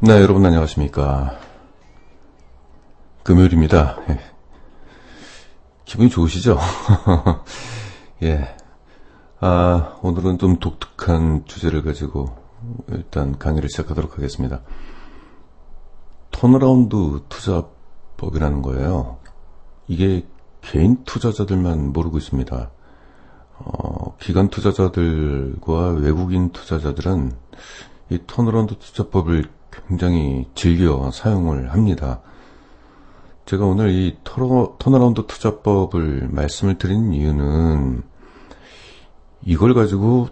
네, 여러분 안녕하십니까. 금요일입니다. 기분이 좋으시죠? 예. 오늘은 좀 독특한 주제를 가지고 일단 강의를 시작하도록 하겠습니다. 턴어라운드 투자법이라는 거예요. 이게 개인 투자자들만 모르고 있습니다. 기관 투자자들과 외국인 투자자들은 이 턴어라운드 투자법을 굉장히 즐겨 사용을 합니다. 제가 오늘 이 턴어라운드 투자법을 말씀을 드린 이유는 이걸 가지고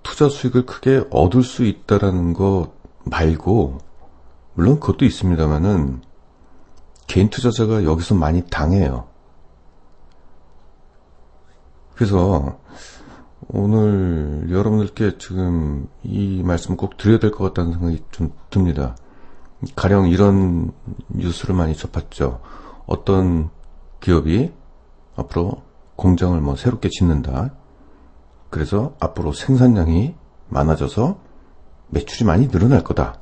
투자 수익을 크게 얻을 수 있다라는 거 말고, 물론 그것도 있습니다만은 개인 투자자가 여기서 많이 당해요. 그래서 오늘 여러분들께 지금 이 말씀을 꼭 드려야 될 것 같다는 생각이 좀 듭니다. 가령 이런 뉴스를 많이 접했죠. 어떤 기업이 앞으로 공장을 새롭게 짓는다. 그래서 앞으로 생산량이 많아져서 매출이 많이 늘어날 거다.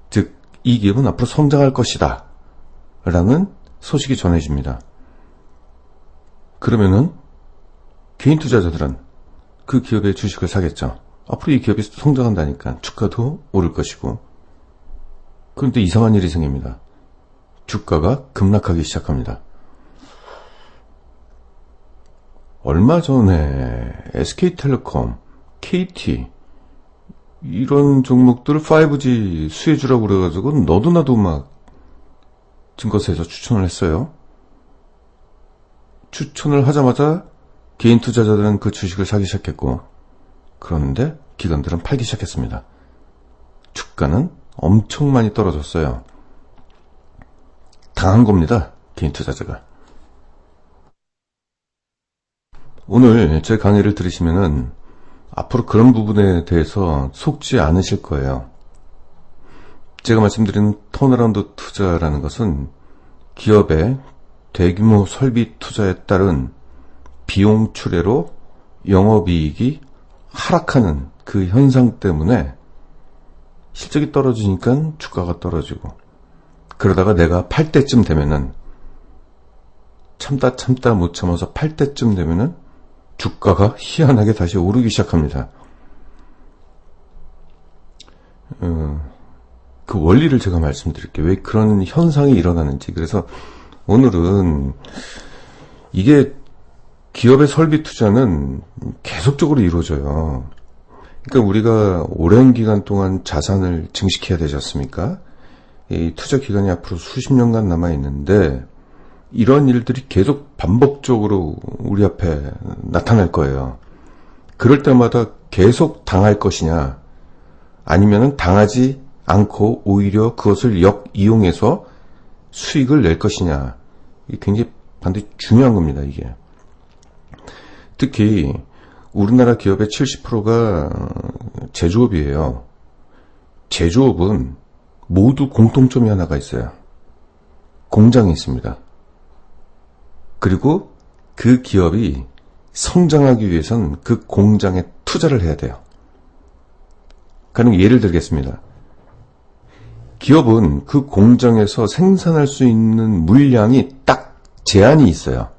즉, 이 기업은 앞으로 성장할 것이다. 라는 소식이 전해집니다. 그러면은 개인 투자자들은 그 기업의 주식을 사겠죠. 앞으로 이 기업이 성장한다니까 주가도 오를 것이고. 그런데 이상한 일이 생깁니다. 주가가 급락하기 시작합니다. 얼마 전에 SK텔레콤, KT 이런 종목들을 5G 수혜주라고 그래가지고 너도 나도 막 증거세에서 추천을 했어요. 추천을 하자마자 개인 투자자들은 그 주식을 사기 시작했고, 그런데 기관들은 팔기 시작했습니다. 주가는 엄청 많이 떨어졌어요. 당한 겁니다, 개인 투자자가. 오늘 제 강의를 들으시면은 앞으로 그런 부분에 대해서 속지 않으실 거예요. 제가 말씀드리는 턴어라운드 투자라는 것은 기업의 대규모 설비 투자에 따른 비용 추례로 영업이익이 하락하는 그 현상 때문에 실적이 떨어지니까 주가가 떨어지고, 그러다가 내가 팔 때쯤 되면은 참다 못 참아서 팔 때쯤 되면은 주가가 희한하게 다시 오르기 시작합니다. 그 원리를 제가 말씀드릴게요. 왜 그런 현상이 일어나는지. 그래서 오늘은 이게 기업의 설비 투자는 계속적으로 이루어져요. 그러니까 우리가 오랜 기간 동안 자산을 증식해야 되지 않습니까? 이 투자 기간이 앞으로 수십 년간 남아있는데 이런 일들이 계속 반복적으로 우리 앞에 나타날 거예요. 그럴 때마다 계속 당할 것이냐, 아니면은 당하지 않고 오히려 그것을 역이용해서 수익을 낼 것이냐, 이게 굉장히 반드시 중요한 겁니다, 이게. 특히 우리나라 기업의 70%가 제조업이에요. 제조업은 모두 공통점이 하나가 있어요. 공장이 있습니다. 그리고 그 기업이 성장하기 위해선 그 공장에 투자를 해야 돼요. 그럼 예를 들겠습니다. 기업은 그 공장에서 생산할 수 있는 물량이 딱 제한이 있어요.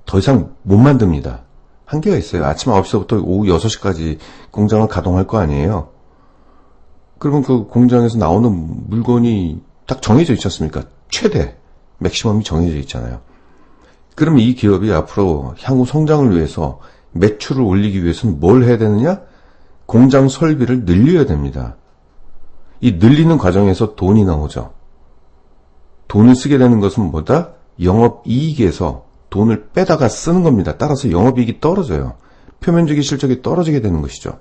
더 이상 못 만듭니다. 한계가 있어요. 아침 9시부터 오후 6시까지 공장을 가동할 거 아니에요. 그러면 그 공장에서 나오는 물건이 딱 정해져 있지 않습니까? 최대, 맥시멈이 정해져 있잖아요. 그러면 이 기업이 앞으로 향후 성장을 위해서, 매출을 올리기 위해서는 뭘 해야 되느냐? 공장 설비를 늘려야 됩니다. 이 늘리는 과정에서 돈이 나오죠. 돈을 쓰게 되는 것은 뭐다? 영업이익에서 돈을 빼다가 쓰는 겁니다. 따라서 영업이익이 떨어져요. 표면적인 실적이 떨어지게 되는 것이죠.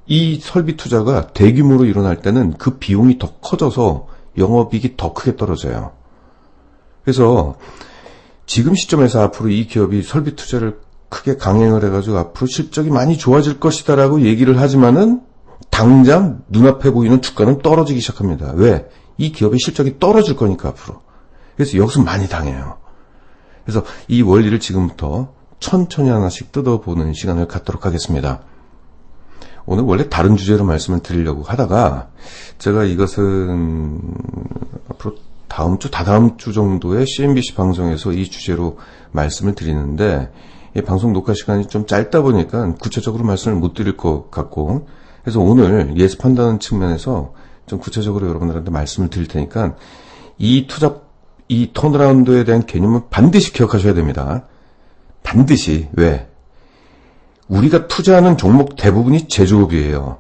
이 설비 투자가 대규모로 일어날 때는 그 비용이 더 커져서 영업이익이 더 크게 떨어져요. 그래서 지금 시점에서 앞으로 이 기업이 설비 투자를 크게 강행을 해가지고 앞으로 실적이 많이 좋아질 것이다라고 얘기를 하지만은 당장 눈앞에 보이는 주가는 떨어지기 시작합니다. 왜? 이 기업의 실적이 떨어질 거니까 앞으로. 그래서 여기서 많이 당해요. 그래서 이 원리를 지금부터 천천히 하나씩 뜯어보는 시간을 갖도록 하겠습니다. 오늘 원래 다른 주제로 말씀을 드리려고 하다가 제가 이것은 앞으로 다음 주, 다다음 주 정도에 CNBC 방송에서 이 주제로 말씀을 드리는데 이 방송 녹화 시간이 좀 짧다 보니까 구체적으로 말씀을 못 드릴 것 같고 그래서 오늘 예습 판단 측면에서 좀 구체적으로 여러분들한테 말씀을 드릴 테니까 이 턴어라운드에 대한 개념은 반드시 기억하셔야 됩니다. 반드시. 왜? 우리가 투자하는 종목 대부분이 제조업이에요.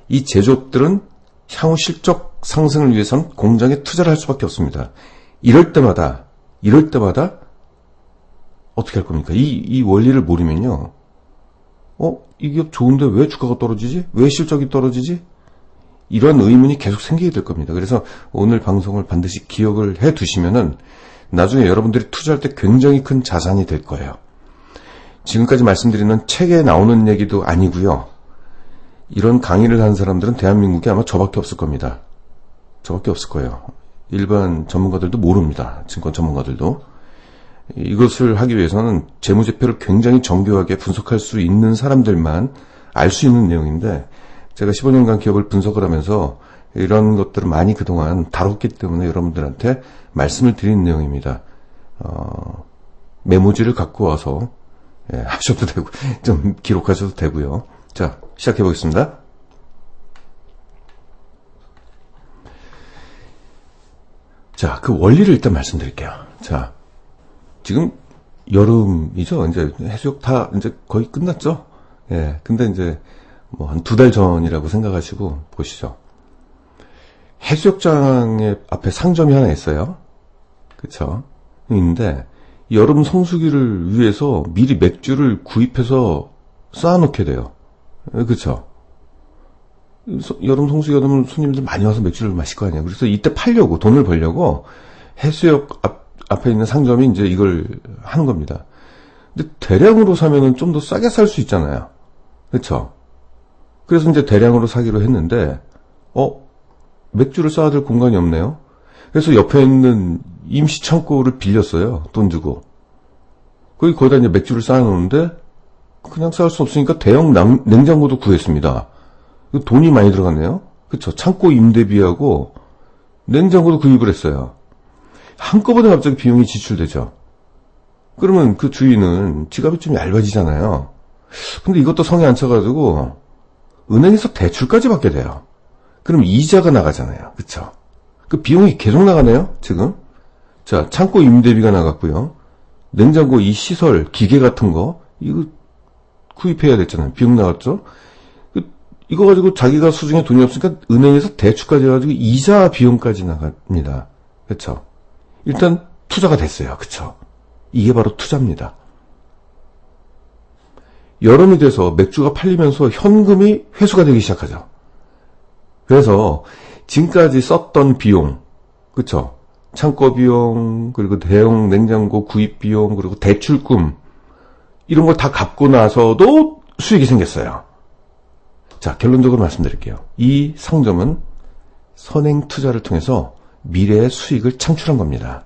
이 제조업들은 향후 실적 상승을 위해선 공장에 투자를 할 수밖에 없습니다. 이럴 때마다 어떻게 할 겁니까? 이 원리를 모르면요. 이 기업 좋은데 왜 주가가 떨어지지? 왜 실적이 떨어지지? 이런 의문이 계속 생기게 될 겁니다. 그래서 오늘 방송을 반드시 기억을 해 두시면은 나중에 여러분들이 투자할 때 굉장히 큰 자산이 될 거예요. 지금까지 말씀드리는 책에 나오는 얘기도 아니고요. 이런 강의를 하는 사람들은 대한민국에 아마 저밖에 없을 겁니다. 저밖에 없을 거예요. 일반 전문가들도 모릅니다. 증권 전문가들도. 이것을 하기 위해서는 재무제표를 굉장히 정교하게 분석할 수 있는 사람들만 알 수 있는 내용인데 제가 15년간 기업을 분석을 하면서 이런 것들을 많이 그동안 다뤘기 때문에 여러분들한테 말씀을 드린 내용입니다. 메모지를 갖고 와서 하셔도 되고 좀 기록하셔도 되고요. 자, 시작해 보겠습니다. 자, 그 원리를 일단 말씀드릴게요. 자, 지금 여름이죠. 이제 해수욕 다 이제 거의 끝났죠. 근데 이제 뭐 한 2달 전이라고 생각하시고 보시죠. 해수욕장의 앞에 상점이 하나 있어요. 그쵸? 있는데 여름 성수기를 위해서 미리 맥주를 구입해서 쌓아놓게 돼요. 그쵸? 여름 성수기가 되면 손님들 많이 와서 맥주를 마실 거 아니에요. 그래서 이때 팔려고, 돈을 벌려고 해수욕 앞에 있는 상점이 이제 이걸 하는 겁니다. 근데 대량으로 사면은 좀 더 싸게 살 수 있잖아요. 그쵸? 그래서 이제 대량으로 사기로 했는데, 맥주를 쌓아둘 공간이 없네요. 그래서 옆에 있는 임시 창고를 빌렸어요. 돈 주고. 거기다 이제 맥주를 쌓아놓는데, 그냥 쌓을 수 없으니까 대형 냉장고도 구했습니다. 돈이 많이 들어갔네요. 그쵸? 창고 임대비하고 냉장고도 구입을 했어요. 한꺼번에 갑자기 비용이 지출되죠. 그러면 그 주인은 지갑이 좀 얇아지잖아요. 근데 이것도 성에 안 차가지고 은행에서 대출까지 받게 돼요. 그럼 이자가 나가잖아요. 그쵸? 그 비용이 계속 나가네요, 지금. 자, 창고 임대비가 나갔고요. 냉장고 이 시설, 기계 같은 거, 이거 구입해야 됐잖아요. 비용 나갔죠? 이거 가지고 자기가 수중에 돈이 없으니까 은행에서 대출까지 해가지고 이자 비용까지 나갑니다. 그쵸? 일단 투자가 됐어요. 그쵸? 이게 바로 투자입니다. 여름이 돼서 맥주가 팔리면서 현금이 회수가 되기 시작하죠. 그래서 지금까지 썼던 비용, 그쵸? 창고 비용, 그리고 대형 냉장고 구입 비용, 그리고 대출금, 이런 걸 다 갚고 나서도 수익이 생겼어요. 자, 결론적으로 말씀드릴게요. 이 상점은 선행 투자를 통해서 미래의 수익을 창출한 겁니다.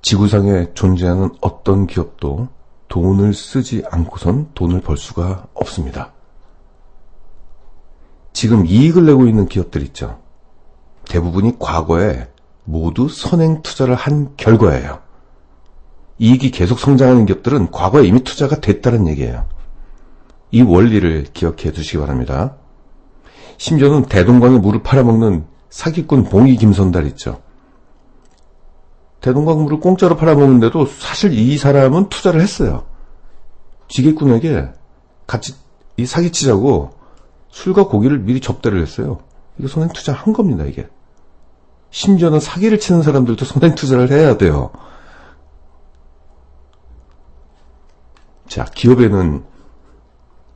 지구상에 존재하는 어떤 기업도 돈을 쓰지 않고선 돈을 벌 수가 없습니다. 지금 이익을 내고 있는 기업들 있죠. 대부분이 과거에 모두 선행 투자를 한 결과예요. 이익이 계속 성장하는 기업들은 과거에 이미 투자가 됐다는 얘기예요. 이 원리를 기억해 두시기 바랍니다. 심지어는 대동강에 물을 팔아먹는 사기꾼 봉이 김선달 있죠. 대동강 물을 공짜로 팔아먹는데도 사실 이 사람은 투자를 했어요. 지게꾼에게 같이 이 사기치자고 술과 고기를 미리 접대를 했어요. 이게 선행 투자 한 겁니다, 이게. 심지어는 사기를 치는 사람들도 선행 투자를 해야 돼요. 자, 기업에는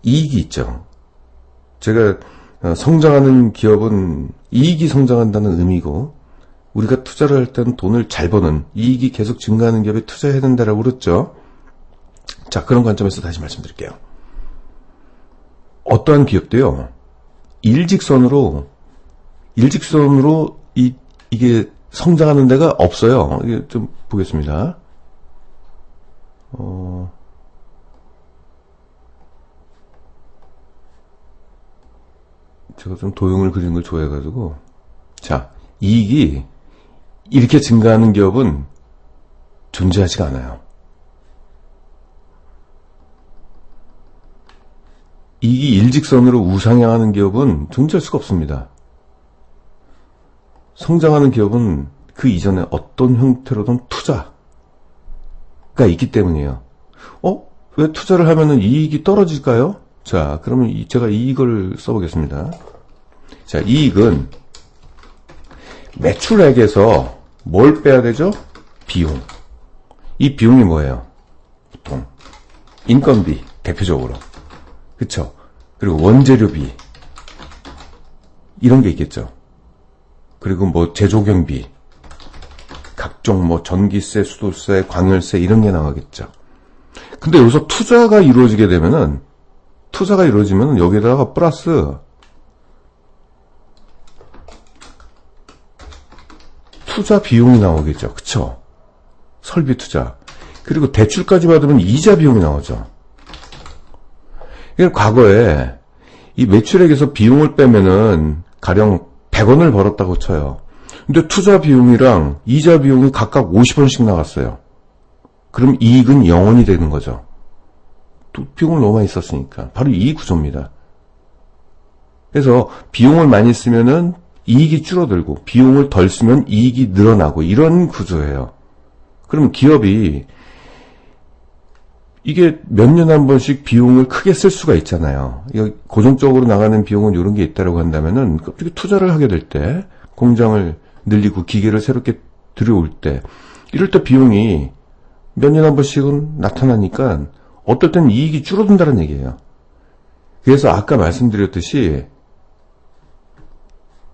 이익이 있죠. 제가 성장하는 기업은 이익이 성장한다는 의미고 우리가 투자를 할 때는 돈을 잘 버는 이익이 계속 증가하는 기업에 투자해야 된다라고 그랬죠. 자, 그런 관점에서 다시 말씀드릴게요. 어떠한 기업도요. 일직선으로 이게 성장하는 데가 없어요. 이게 좀 보겠습니다. 제가 좀 도형을 그리는 걸 좋아해가지고. 자, 이익이 이렇게 증가하는 기업은 존재하지가 않아요. 이익이 일직선으로 우상향하는 기업은 존재할 수가 없습니다. 성장하는 기업은 그 이전에 어떤 형태로든 투자가 있기 때문이에요. 왜 투자를 하면은 이익이 떨어질까요? 자, 그러면 제가 이익을 써보겠습니다. 자, 이익은 매출액에서 뭘 빼야 되죠? 비용. 이 비용이 뭐예요? 보통 인건비, 대표적으로. 그쵸? 그리고 원재료비, 이런 게 있겠죠. 그리고 뭐 제조경비, 각종 뭐 전기세, 수도세, 광열세 이런 게 나가겠죠. 근데 여기서 투자가 이루어지면은 여기다가 플러스 투자 비용이 나오겠죠. 그쵸? 설비 투자. 그리고 대출까지 받으면 이자 비용이 나오죠. 과거에 이 매출액에서 비용을 빼면은 가령 100원을 벌었다고 쳐요. 근데 투자 비용이랑 이자 비용이 각각 50원씩 나갔어요. 그럼 이익은 0원이 되는 거죠. 또 비용을 너무 많이 썼으니까. 바로 이 구조입니다. 그래서 비용을 많이 쓰면은 이익이 줄어들고 비용을 덜 쓰면 이익이 늘어나고 이런 구조예요. 그럼 기업이 이게 몇 년에 한 번씩 비용을 크게 쓸 수가 있잖아요. 고정적으로 나가는 비용은 이런 게 있다고 한다면은 갑자기 투자를 하게 될 때, 공장을 늘리고 기계를 새롭게 들여올 때, 이럴 때 비용이 몇 년에 한 번씩은 나타나니까 어떨 때는 이익이 줄어든다는 얘기예요. 그래서 아까 말씀드렸듯이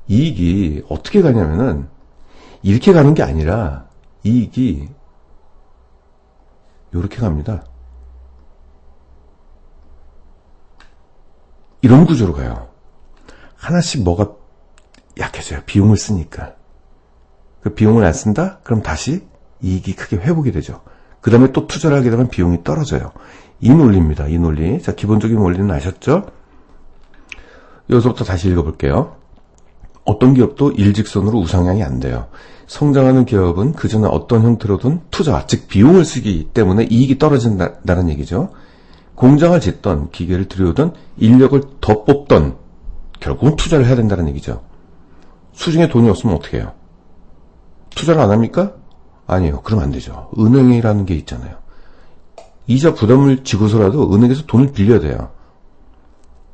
이익이 어떻게 가냐면은 이렇게 가는 게 아니라 이익이 이렇게 갑니다. 이런 구조로 가요. 하나씩 뭐가 약해져요. 비용을 쓰니까. 그 비용을 안 쓴다? 그럼 다시 이익이 크게 회복이 되죠. 그 다음에 또 투자를 하게 되면 비용이 떨어져요. 이 논리입니다. 이 논리. 자, 기본적인 원리는 아셨죠? 여기서부터 다시 읽어볼게요. 어떤 기업도 일직선으로 우상향이 안 돼요. 성장하는 기업은 그전에 어떤 형태로든 투자, 즉 비용을 쓰기 때문에 이익이 떨어진다는 얘기죠. 공장을 짓던, 기계를 들여오던, 인력을 더 뽑던, 결국은 투자를 해야 된다는 얘기죠. 수중에 돈이 없으면 어떻게 해요? 투자를 안 합니까? 아니에요. 그러면 안 되죠. 은행이라는 게 있잖아요. 이자 부담을 지고서라도 은행에서 돈을 빌려야 돼요.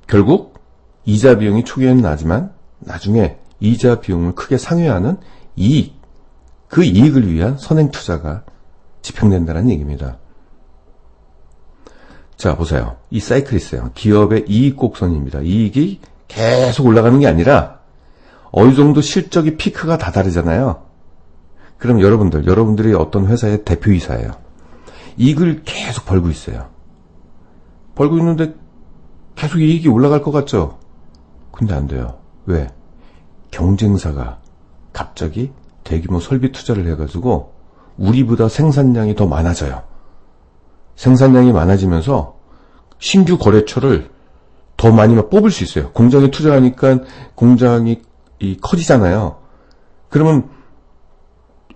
결국 이자 비용이 초기에는 나지만 나중에 이자 비용을 크게 상회하는 이익, 그 이익을 위한 선행 투자가 집행된다는 얘기입니다. 자, 보세요. 이 사이클이 있어요. 기업의 이익 곡선입니다. 이익이 계속 올라가는 게 아니라 어느 정도 실적이 피크가 다다르잖아요. 그럼 여러분들이 어떤 회사의 대표이사예요. 이익을 계속 벌고 있어요. 벌고 있는데 계속 이익이 올라갈 것 같죠? 근데 안 돼요. 왜? 경쟁사가 갑자기 대규모 설비 투자를 해가지고 우리보다 생산량이 더 많아져요. 생산량이 많아지면서 신규 거래처를 더 많이 뽑을 수 있어요. 공장에 투자하니까 공장이 커지잖아요. 그러면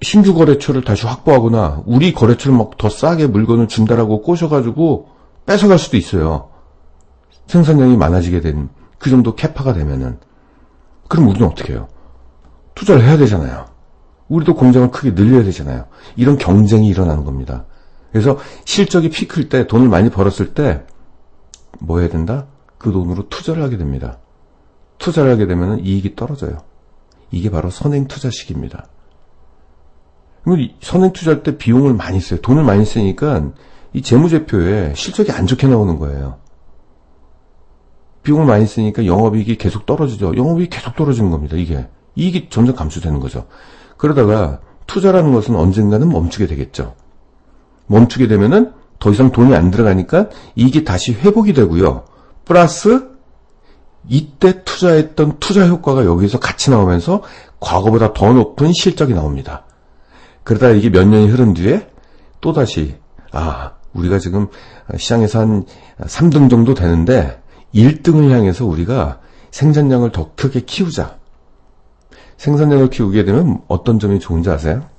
신규 거래처를 다시 확보하거나 우리 거래처를 막 더 싸게 물건을 준다라고 꼬셔가지고 뺏어갈 수도 있어요. 생산량이 많아지게 된 그 정도 캐파가 되면은. 그럼 우리는 어떻게 해요? 투자를 해야 되잖아요. 우리도 공장을 크게 늘려야 되잖아요. 이런 경쟁이 일어나는 겁니다. 그래서 실적이 피크일 때, 돈을 많이 벌었을 때 뭐 해야 된다? 그 돈으로 투자를 하게 됩니다. 투자를 하게 되면 이익이 떨어져요. 이게 바로 선행 투자식입니다. 선행 투자할 때 비용을 많이 써요. 돈을 많이 쓰니까 이 재무제표에 실적이 안 좋게 나오는 거예요. 비용을 많이 쓰니까 영업이익이 계속 떨어지죠. 영업이익이 계속 떨어지는 겁니다. 이익이 점점 감소되는 거죠. 그러다가 투자라는 것은 언젠가는 멈추게 되겠죠. 멈추게 되면은 더 이상 돈이 안 들어가니까 이익이 다시 회복이 되고요. 플러스 이때 투자했던 투자 효과가 여기서 같이 나오면서 과거보다 더 높은 실적이 나옵니다. 그러다 이게 몇 년이 흐른 뒤에 또다시 우리가 지금 시장에서 한 3등 정도 되는데 1등을 향해서 우리가 생산량을 더 크게 키우자. 생산량을 키우게 되면 어떤 점이 좋은지 아세요?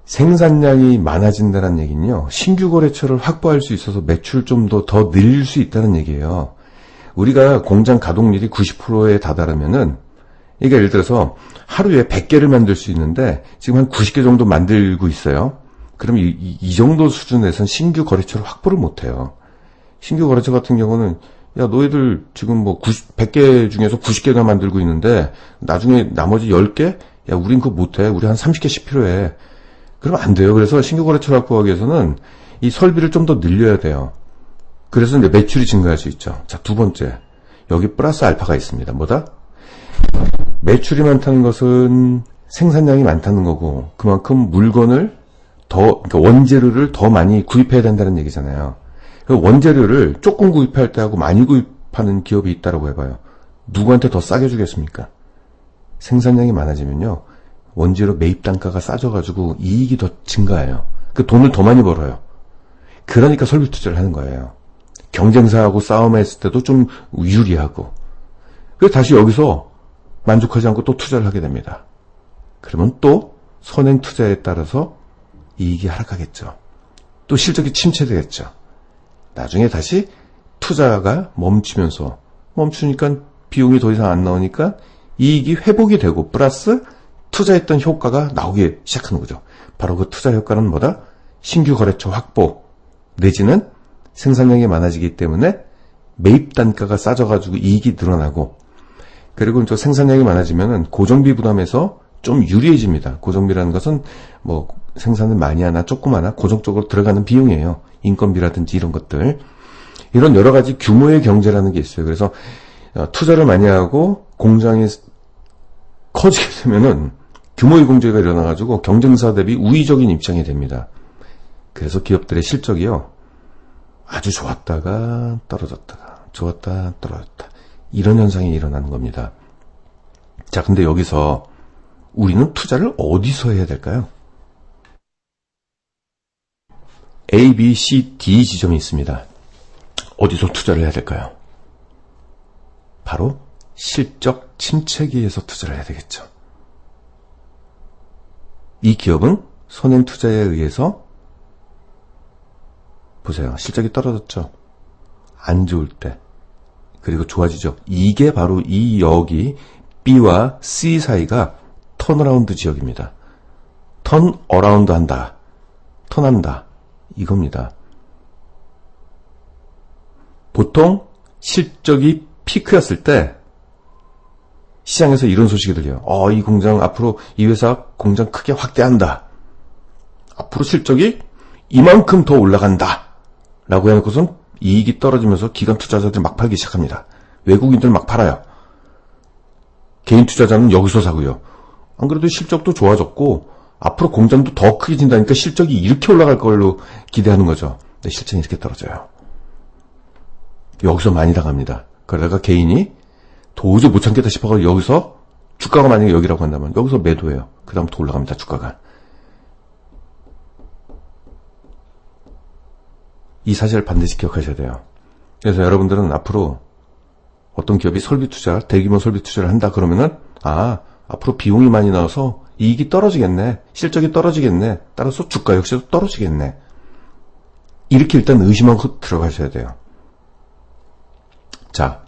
생산량이 많아진다는 얘기는요, 신규 거래처를 확보할 수 있어서 매출을 좀 더 늘릴 수 있다는 얘기예요. 우리가 공장 가동률이 90%에 다다르면은, 그러니까 예를 들어서 하루에 100개를 만들 수 있는데 지금 한 90개 정도 만들고 있어요. 그럼 이 정도 수준에선 신규 거래처를 확보를 못해요. 신규 거래처 같은 경우는 야, 너희들 지금 뭐 100개 중에서 90개가 만들고 있는데 나중에 나머지 10개? 야, 우린 그거 못해. 우리 한 30개씩 필요해. 그러면 안 돼요. 그래서 신규 거래처를 확보하기 위해서는 이 설비를 좀 더 늘려야 돼요. 그래서 이제 매출이 증가할 수 있죠. 자, 두 번째. 여기 플러스 알파가 있습니다. 뭐다? 매출이 많다는 것은 생산량이 많다는 거고, 그만큼 물건을 그러니까 원재료를 더 많이 구입해야 된다는 얘기잖아요. 원재료를 조금 구입할 때하고 많이 구입하는 기업이 있다고 해봐요. 누구한테 더 싸게 주겠습니까? 생산량이 많아지면요, 원재료 매입 단가가 싸져가지고 이익이 더 증가해요. 그 돈을 더 많이 벌어요. 그러니까 설비 투자를 하는 거예요. 경쟁사하고 싸움했을 때도 좀 유리하고. 그래서 다시 여기서 만족하지 않고 또 투자를 하게 됩니다. 그러면 또 선행 투자에 따라서 이익이 하락하겠죠. 또 실적이 침체되겠죠. 나중에 다시 투자가 멈추니까 비용이 더 이상 안 나오니까 이익이 회복이 되고 플러스 투자했던 효과가 나오기 시작하는 거죠. 바로 그 투자 효과는 뭐다? 신규 거래처 확보 내지는 생산량이 많아지기 때문에 매입 단가가 싸져가지고 이익이 늘어나고, 그리고 또 생산량이 많아지면은 고정비 부담에서 좀 유리해집니다. 고정비라는 것은 뭐 생산을 많이 하나 조금 하나 고정적으로 들어가는 비용이에요. 인건비라든지 이런 것들. 이런 여러 가지 규모의 경제라는 게 있어요. 그래서 투자를 많이 하고 공장이 커지게 되면은 규모의 경제가 일어나가지고 경쟁사 대비 우위적인 입장이 됩니다. 그래서 기업들의 실적이요, 아주 좋았다가 떨어졌다가 좋았다 떨어졌다 이런 현상이 일어나는 겁니다. 자, 근데 여기서 우리는 투자를 어디서 해야 될까요? A, B, C, D 지점이 있습니다. 어디서 투자를 해야 될까요? 바로 실적 침체기에서 투자를 해야 되겠죠. 이 기업은 선행 투자에 의해서 보세요. 실적이 떨어졌죠. 안 좋을 때. 그리고 좋아지죠. 이게 바로 이 여기 B와 C 사이가 턴어라운드 지역입니다. 턴어라운드 한다. 턴한다. 이겁니다. 보통 실적이 피크였을 때 시장에서 이런 소식이 들려요. 이 공장 앞으로 이 회사 공장 크게 확대한다. 앞으로 실적이 이만큼 더 올라간다. 라고 해놓고선 이익이 떨어지면서 기관 투자자들이 막 팔기 시작합니다. 외국인들 막 팔아요. 개인 투자자는 여기서 사고요. 안 그래도 실적도 좋아졌고 앞으로 공장도 더 크게 진다니까 실적이 이렇게 올라갈 걸로 기대하는 거죠. 근데 실적이 이렇게 떨어져요. 여기서 많이 당합니다. 그러다가 개인이 도저히 못 참겠다 싶어서 여기서 주가가 만약에 여기라고 한다면 여기서 매도해요. 그 다음부터 올라갑니다. 주가가. 이 사실을 반드시 기억하셔야 돼요. 그래서 여러분들은 앞으로 어떤 기업이 설비 투자, 대규모 설비 투자를 한다 그러면은 앞으로 비용이 많이 나와서 이익이 떨어지겠네. 실적이 떨어지겠네. 따라서 주가 역시도 떨어지겠네. 이렇게 일단 의심하고 들어가셔야 돼요. 자,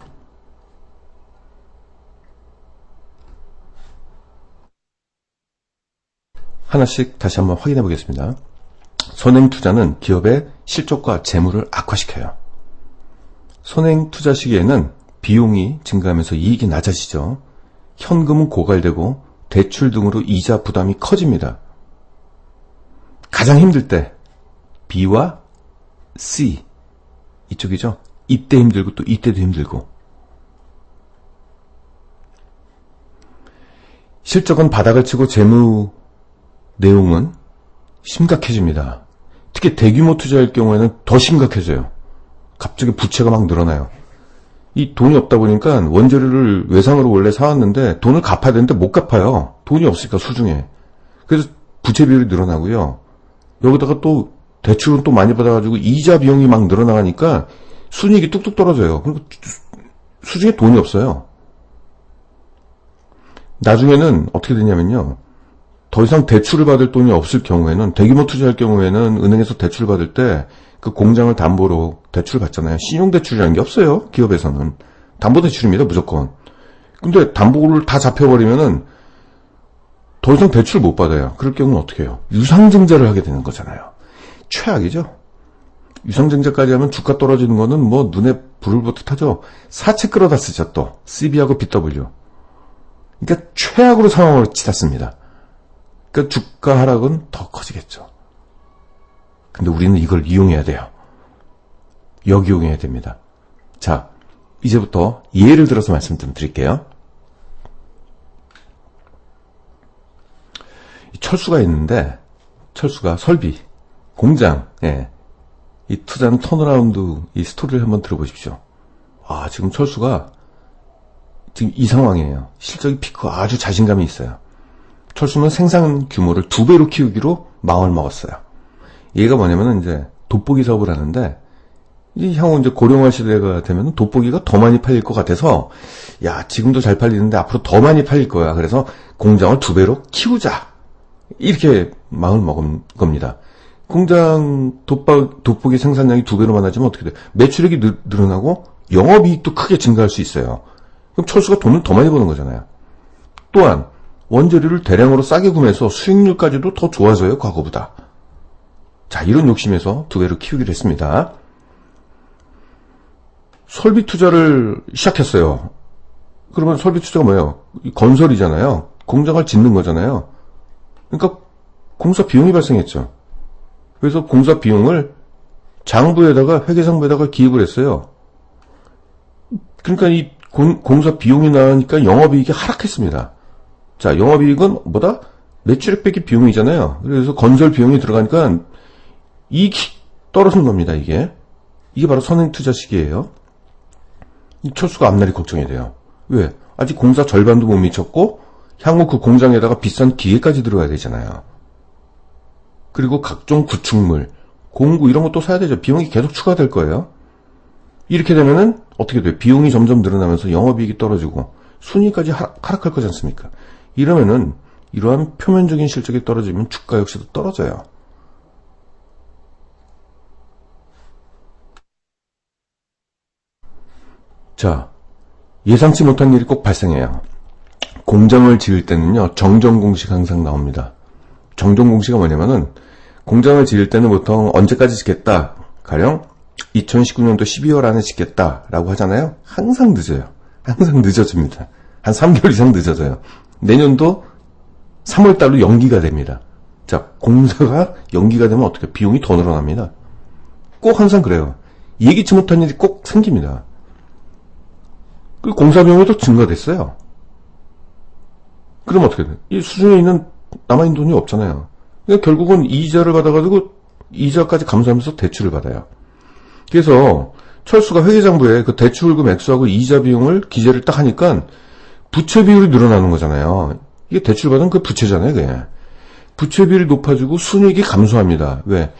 하나씩 다시 한번 확인해 보겠습니다. 선행 투자는 기업의 실적과 재물을 악화시켜요. 선행 투자 시기에는 비용이 증가하면서 이익이 낮아지죠. 현금은 고갈되고 대출 등으로 이자 부담이 커집니다. 가장 힘들 때 B와 C 이쪽이죠. 이때 힘들고 또 이때도 힘들고. 실적은 바닥을 치고 재무 내용은 심각해집니다. 특히 대규모 투자일 경우에는 더 심각해져요. 갑자기 부채가 막 늘어나요. 이 돈이 없다 보니까 원재료를 외상으로 원래 사왔는데 돈을 갚아야 되는데 못 갚아요. 돈이 없으니까 수중에. 그래서 부채 비율이 늘어나고요. 여기다가 또 대출은 또 많이 받아가지고 이자 비용이 막 늘어나가니까 순이익이 뚝뚝 떨어져요. 그러니까 수중에 돈이 없어요. 나중에는 어떻게 되냐면요. 더 이상 대출을 받을 돈이 없을 경우에는, 대규모 투자할 경우에는 은행에서 대출을 받을 때 그 공장을 담보로 대출을 받잖아요. 신용대출이라는 게 없어요. 기업에서는. 담보대출입니다. 무조건. 근데 담보를 다 잡혀버리면은 더 이상 대출을 못 받아요. 그럴 경우는 어떻게 해요? 유상증자를 하게 되는 거잖아요. 최악이죠. 유상증자까지 하면 주가 떨어지는 거는 뭐 눈에 불을 보듯 하죠. 사채 끌어다 쓰죠 또. CB하고 BW. 그러니까 최악으로 상황을 치닫습니다. 그러니까 주가 하락은 더 커지겠죠. 근데 우리는 이걸 이용해야 돼요. 역이용해야 됩니다. 자, 이제부터 예를 들어서 말씀 좀 드릴게요. 철수가 있는데, 철수가 설비, 공장, 이 투자는 턴어라운드 이 스토리를 한번 들어보십시오. 아, 지금 철수가 지금 이 상황이에요. 실적이 피크 아주 자신감이 있어요. 철수는 생산 규모를 2배로 키우기로 마음을 먹었어요. 얘가 뭐냐면은 이제 돋보기 사업을 하는데, 이 향후 이제 고령화 시대가 되면 돋보기가 더 많이 팔릴 것 같아서, 야, 지금도 잘 팔리는데 앞으로 더 많이 팔릴 거야. 그래서 공장을 2배로 키우자. 이렇게 마음을 먹은 겁니다. 공장 돋보기 생산량이 2배로 많아지면 어떻게 돼요? 매출액이 늘어나고 영업이익도 크게 증가할 수 있어요. 그럼 철수가 돈을 더 많이 버는 거잖아요. 또한 원재료를 대량으로 싸게 구매해서 수익률까지도 더 좋아져요. 과거보다. 자, 이런 욕심에서 2배로 키우기로 했습니다. 설비 투자를 시작했어요. 그러면 설비 투자가 뭐예요? 건설이잖아요. 공장을 짓는 거잖아요. 그러니까 공사 비용이 발생했죠. 그래서 공사 비용을 장부에다가, 회계상부에다가 기입을 했어요. 그러니까 이 공사 비용이 나오니까 영업이익이 하락했습니다. 자, 영업이익은 뭐다? 매출액 빼기 비용이잖아요. 그래서 건설 비용이 들어가니까 이익이 떨어지는 겁니다, 이게. 이게 바로 선행투자 시기예요. 이 철수가 앞날이 걱정이 돼요. 왜? 아직 공사 절반도 못 미쳤고, 향후 그 공장에다가 비싼 기계까지 들어가야 되잖아요. 그리고 각종 구축물, 공구 이런 것도 사야 되죠. 비용이 계속 추가될 거예요. 이렇게 되면은 어떻게 돼요? 비용이 점점 늘어나면서 영업이익이 떨어지고 순이익까지 하락할 거지 않습니까? 이러면은 이러한 표면적인 실적이 떨어지면 주가 역시도 떨어져요. 자, 예상치 못한 일이 꼭 발생해요. 공장을 지을 때는요, 정전공식 항상 나옵니다. 정전공식이 뭐냐면은, 공장을 지을 때는 보통 언제까지 짓겠다, 가령 2019년도 12월 안에 짓겠다라고 하잖아요. 항상 늦어요. 항상 늦어집니다. 한 3개월 이상 늦어져요. 내년도 3월 달로 연기가 됩니다. 자, 공사가 연기가 되면 어떻게 비용이 더 늘어납니다. 꼭 항상 그래요. 예기치 못한 일이 꼭 생깁니다. 그 공사 비용이 또 증가됐어요. 그럼 어떻게 돼? 이 수중에 있는 남아있는 돈이 없잖아요. 그러니까 결국은 이자를 받아가지고 이자까지 감수하면서 대출을 받아요. 그래서 철수가 회계장부에 그 대출금 액수하고 이자 비용을 기재를 딱 하니까 부채 비율이 늘어나는 거잖아요. 이게 대출받은 그 부채잖아요, 그게. 부채 비율이 높아지고 순이익이 감소합니다. 왜?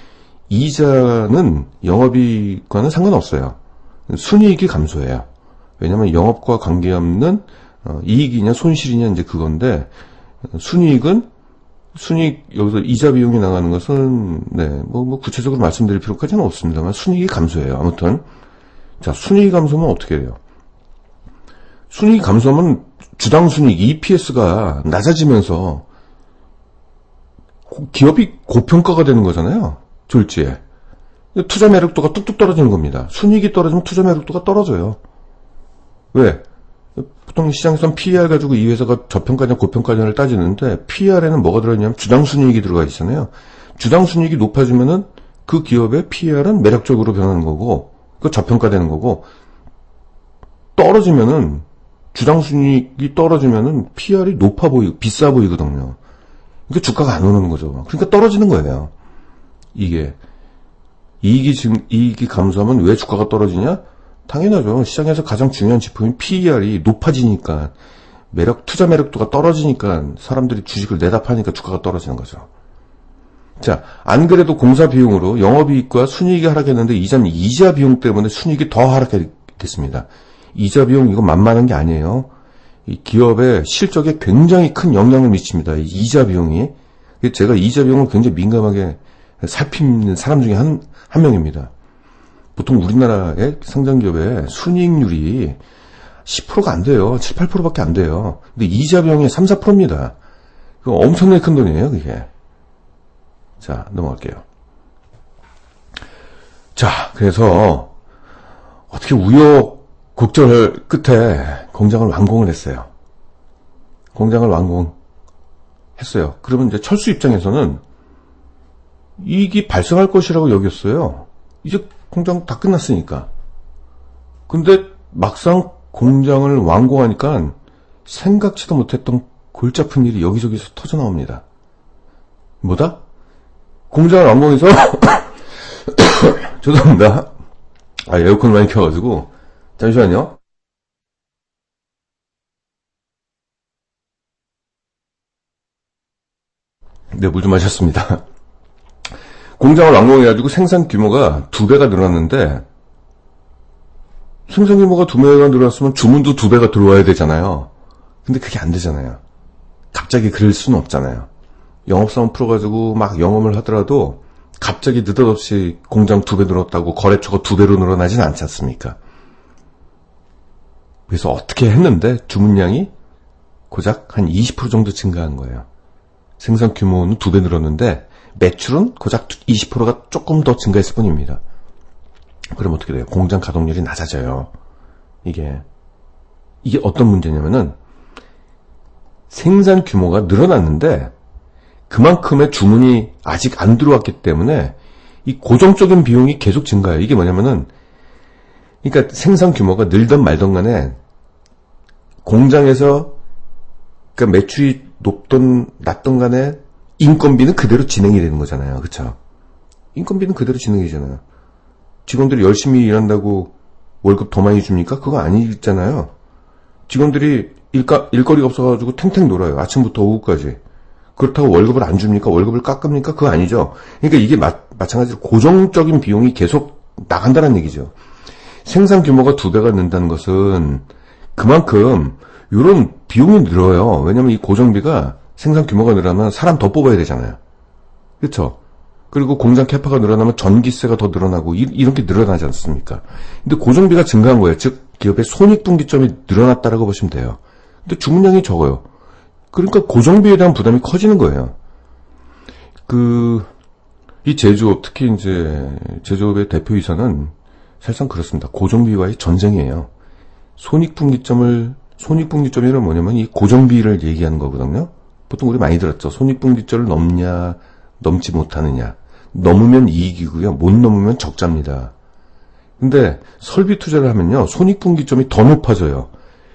이자는 영업이익과는 상관없어요. 순이익이 감소해요. 왜냐면 영업과 관계없는 이익이냐 손실이냐 이제 그건데, 순이익 여기서 이자 비용이 나가는 것은 뭐 구체적으로 말씀드릴 필요까지는 없습니다만 순이익이 감소해요. 아무튼 자, 순이익 감소면 어떻게 돼요? 순이익 감소하면 주당 순이익 EPS가 낮아지면서 기업이 고평가가 되는 거잖아요. 졸지에 투자 매력도가 뚝뚝 떨어지는 겁니다. 순이익이 떨어지면 투자 매력도가 떨어져요. 왜? 보통 시장에서는 PER 가지고 이 회사가 저평가냐 고평가냐를 따지는데 PER에는 뭐가 들어있냐면 주당순이익이 들어가 있잖아요. 주당순이익이 높아지면은 그 기업의 PER은 매력적으로 변하는 거고 그 저평가되는 거고, 떨어지면은 주당순이익이 떨어지면은 PER이 높아 보이고 비싸 보이거든요. 그러니까 주가가 안 오르는 거죠. 그러니까 떨어지는 거예요. 이게 이익이 감소하면 왜 주가가 떨어지냐? 당연하죠. 시장에서 가장 중요한 지표인 PER이 높아지니까 투자 매력도가 떨어지니까 사람들이 주식을 내다 파니까 주가가 떨어지는 거죠. 자, 안 그래도 공사 비용으로 영업이익과 순이익이 하락했는데 이자 비용 때문에 순이익이 더 하락했겠습니다. 이자 비용 이거 만만한 게 아니에요. 이 기업의 실적에 굉장히 큰 영향을 미칩니다. 이 이자 비용이. 제가 이자 비용을 굉장히 민감하게 살피는 사람 중에 한 명입니다. 보통 우리나라의 상장기업의 순이익률이 10%가 안 돼요. 7, 8%밖에 안 돼요. 근데 이자 비용이 3, 4%입니다. 그거 엄청나게 큰 돈이에요, 그게. 자, 넘어갈게요. 자, 그래서 어떻게 우여곡절 끝에 공장을 완공을 했어요. 공장을 완공했어요. 그러면 이제 철수 입장에서는 이익이 발생할 것이라고 여겼어요. 이제 공장 다 끝났으니까. 근데 막상 공장을 완공하니까 생각지도 못했던 골치 아픈 일이 여기저기서 터져 나옵니다. 뭐다? 공장을 완공해서 죄송합니다. 에어컨 많이 켜가지고 잠시만요. 네, 물 좀 마셨습니다. 공장을 완공해가지고 생산 규모가 2배가 늘었는데, 생산 규모가 2배가 늘었으면 주문도 2배가 들어와야 되잖아요. 근데 그게 안 되잖아요. 갑자기 그럴 수는 없잖아요. 영업사원 풀어가지고 막 영업을 하더라도 갑자기 느닷없이 공장 2배 늘었다고 거래처가 2배로 늘어나진 않지 않습니까? 그래서 어떻게 했는데 주문량이 고작 한 20% 정도 증가한 거예요. 생산 규모는 2배 늘었는데 매출은 고작 20%가 조금 더 증가했을 뿐입니다. 그럼 어떻게 돼요? 공장 가동률이 낮아져요. 이게 어떤 문제냐면은 생산 규모가 늘어났는데 그만큼의 주문이 아직 안 들어왔기 때문에 이 고정적인 비용이 계속 증가해요. 이게 뭐냐면은 그러니까 생산 규모가 늘던 말던 간에 공장에서 그러니까 매출이 높던 낮던 간에 인건비는 그대로 진행이 되는 거잖아요. 그렇죠? 인건비는 그대로 진행이 되잖아요. 직원들이 열심히 일한다고 월급 더 많이 줍니까? 그거 아니잖아요. 직원들이 일거리가 없어가지고 탱탱 놀아요. 아침부터 오후까지. 그렇다고 월급을 안 줍니까? 월급을 깎습니까? 그거 아니죠. 그러니까 이게 마찬가지로 고정적인 비용이 계속 나간다는 얘기죠. 생산 규모가 2배가 는다는 것은 그만큼 이런 비용이 늘어요. 왜냐면 이 고정비가 생산 규모가 늘어나면 사람 더 뽑아야 되잖아요. 그렇죠? 그리고 공장 캐파가 늘어나면 전기세가 더 늘어나고 이렇게 늘어나지 않습니까? 근데 고정비가 증가한 거예요. 즉 기업의 손익분기점이 늘어났다라고 보시면 돼요. 근데 주문량이 적어요. 그러니까 고정비에 대한 부담이 커지는 거예요. 이 제조업, 특히 이제 제조업의 대표이사는 사실상 그렇습니다. 고정비와의 전쟁이에요. 손익분기점이란 뭐냐면 이 고정비를 얘기하는 거거든요. 보통 우리 많이 들었죠. 손익분기점을 넘냐, 넘지 못하느냐. 넘으면 이익이고요. 못 넘으면 적자입니다. 근데 설비 투자를 하면요. 손익분기점이 더 높아져요.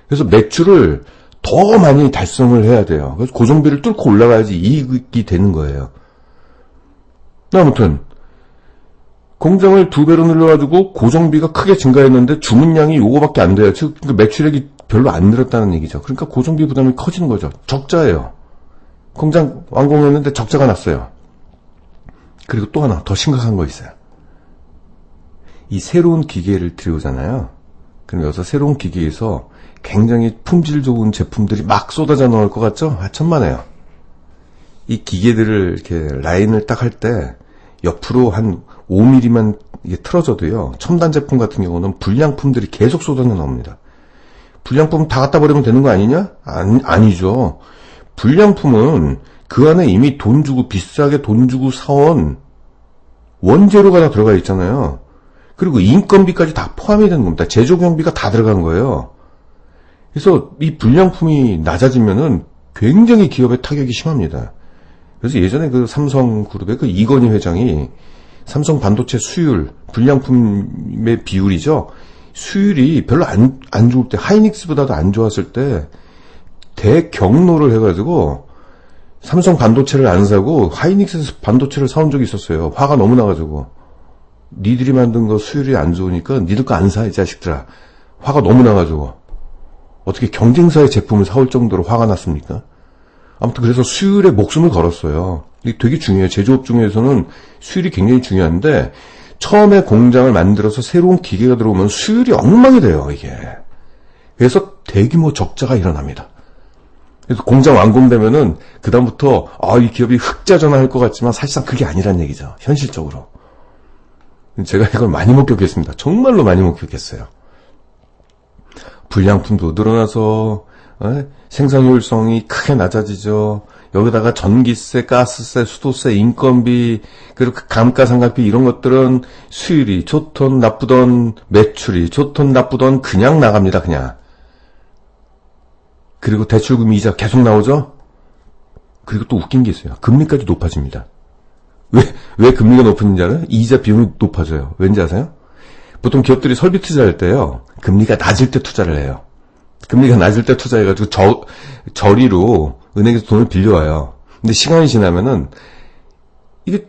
그래서 매출을 더 많이 달성을 해야 돼요. 그래서 고정비를 뚫고 올라가야지 이익이 되는 거예요. 아무튼 공장을 2배로 늘려가지고 고정비가 크게 증가했는데 주문량이 요거밖에 안 돼요. 즉 매출액이 별로 안 늘었다는 얘기죠. 그러니까 고정비 부담이 커지는 거죠. 적자예요. 공장 완공했는데 적자가 났어요. 그리고 또 하나 더 심각한 거 있어요. 이 새로운 기계를 들여오잖아요. 그럼 여기서 새로운 기계에서 굉장히 품질 좋은 제품들이 막 쏟아져 나올 것 같죠? 천만에요. 이 기계들을 이렇게 라인을 딱 할 때 옆으로 한 5mm만 이게 틀어져도요. 첨단 제품 같은 경우는 불량품들이 계속 쏟아져 나옵니다. 불량품 다 갖다 버리면 되는 거 아니냐? 아니죠. 불량품은 그 안에 이미 돈 주고 비싸게 돈 주고 사온 원재료가 다 들어가 있잖아요. 그리고 인건비까지 다 포함이 되는 겁니다. 제조 경비가 다 들어간 거예요. 그래서 이 불량품이 낮아지면은 굉장히 기업의 타격이 심합니다. 그래서 예전에 그 삼성그룹의 그 이건희 회장이 삼성 반도체 수율, 불량품의 비율이죠. 수율이 별로 안 좋을 때, 하이닉스보다도 안 좋았을 때 대경로를 해가지고 삼성 반도체를 안 사고 하이닉스 반도체를 사온 적이 있었어요. 화가 너무 나가지고. 니들이 만든 거 수율이 안 좋으니까 니들 거 안 사, 이 자식들아. 화가 너무 나가지고. 어떻게 경쟁사의 제품을 사올 정도로 화가 났습니까? 아무튼 그래서 수율에 목숨을 걸었어요. 이게 되게 중요해요. 제조업 중에서는 수율이 굉장히 중요한데 처음에 공장을 만들어서 새로운 기계가 들어오면 수율이 엉망이 돼요. 이게 그래서 대규모 적자가 일어납니다. 그래서 공장 완공되면은 그다음부터 이 기업이 흑자 전환할 것 같지만 사실상 그게 아니란 얘기죠. 현실적으로. 제가 이걸 많이 목격했습니다. 정말로 많이 목격했어요. 불량품도 늘어나서 생산 효율성이 크게 낮아지죠. 여기다가 전기세, 가스세, 수도세, 인건비, 그리고 감가상각비 이런 것들은 수율이 좋던 나쁘던 매출이 좋던 나쁘던 그냥 나갑니다. 그냥. 그리고 대출금 이자 계속 나오죠? 그리고 또 웃긴 게 있어요. 금리까지 높아집니다. 왜 금리가 높은지 알아요? 이자 비용이 높아져요. 왠지 아세요? 보통 기업들이 설비 투자할 때요, 금리가 낮을 때 투자를 해요. 금리가 낮을 때 투자해가지고 저리로 은행에서 돈을 빌려와요. 근데 시간이 지나면은 이게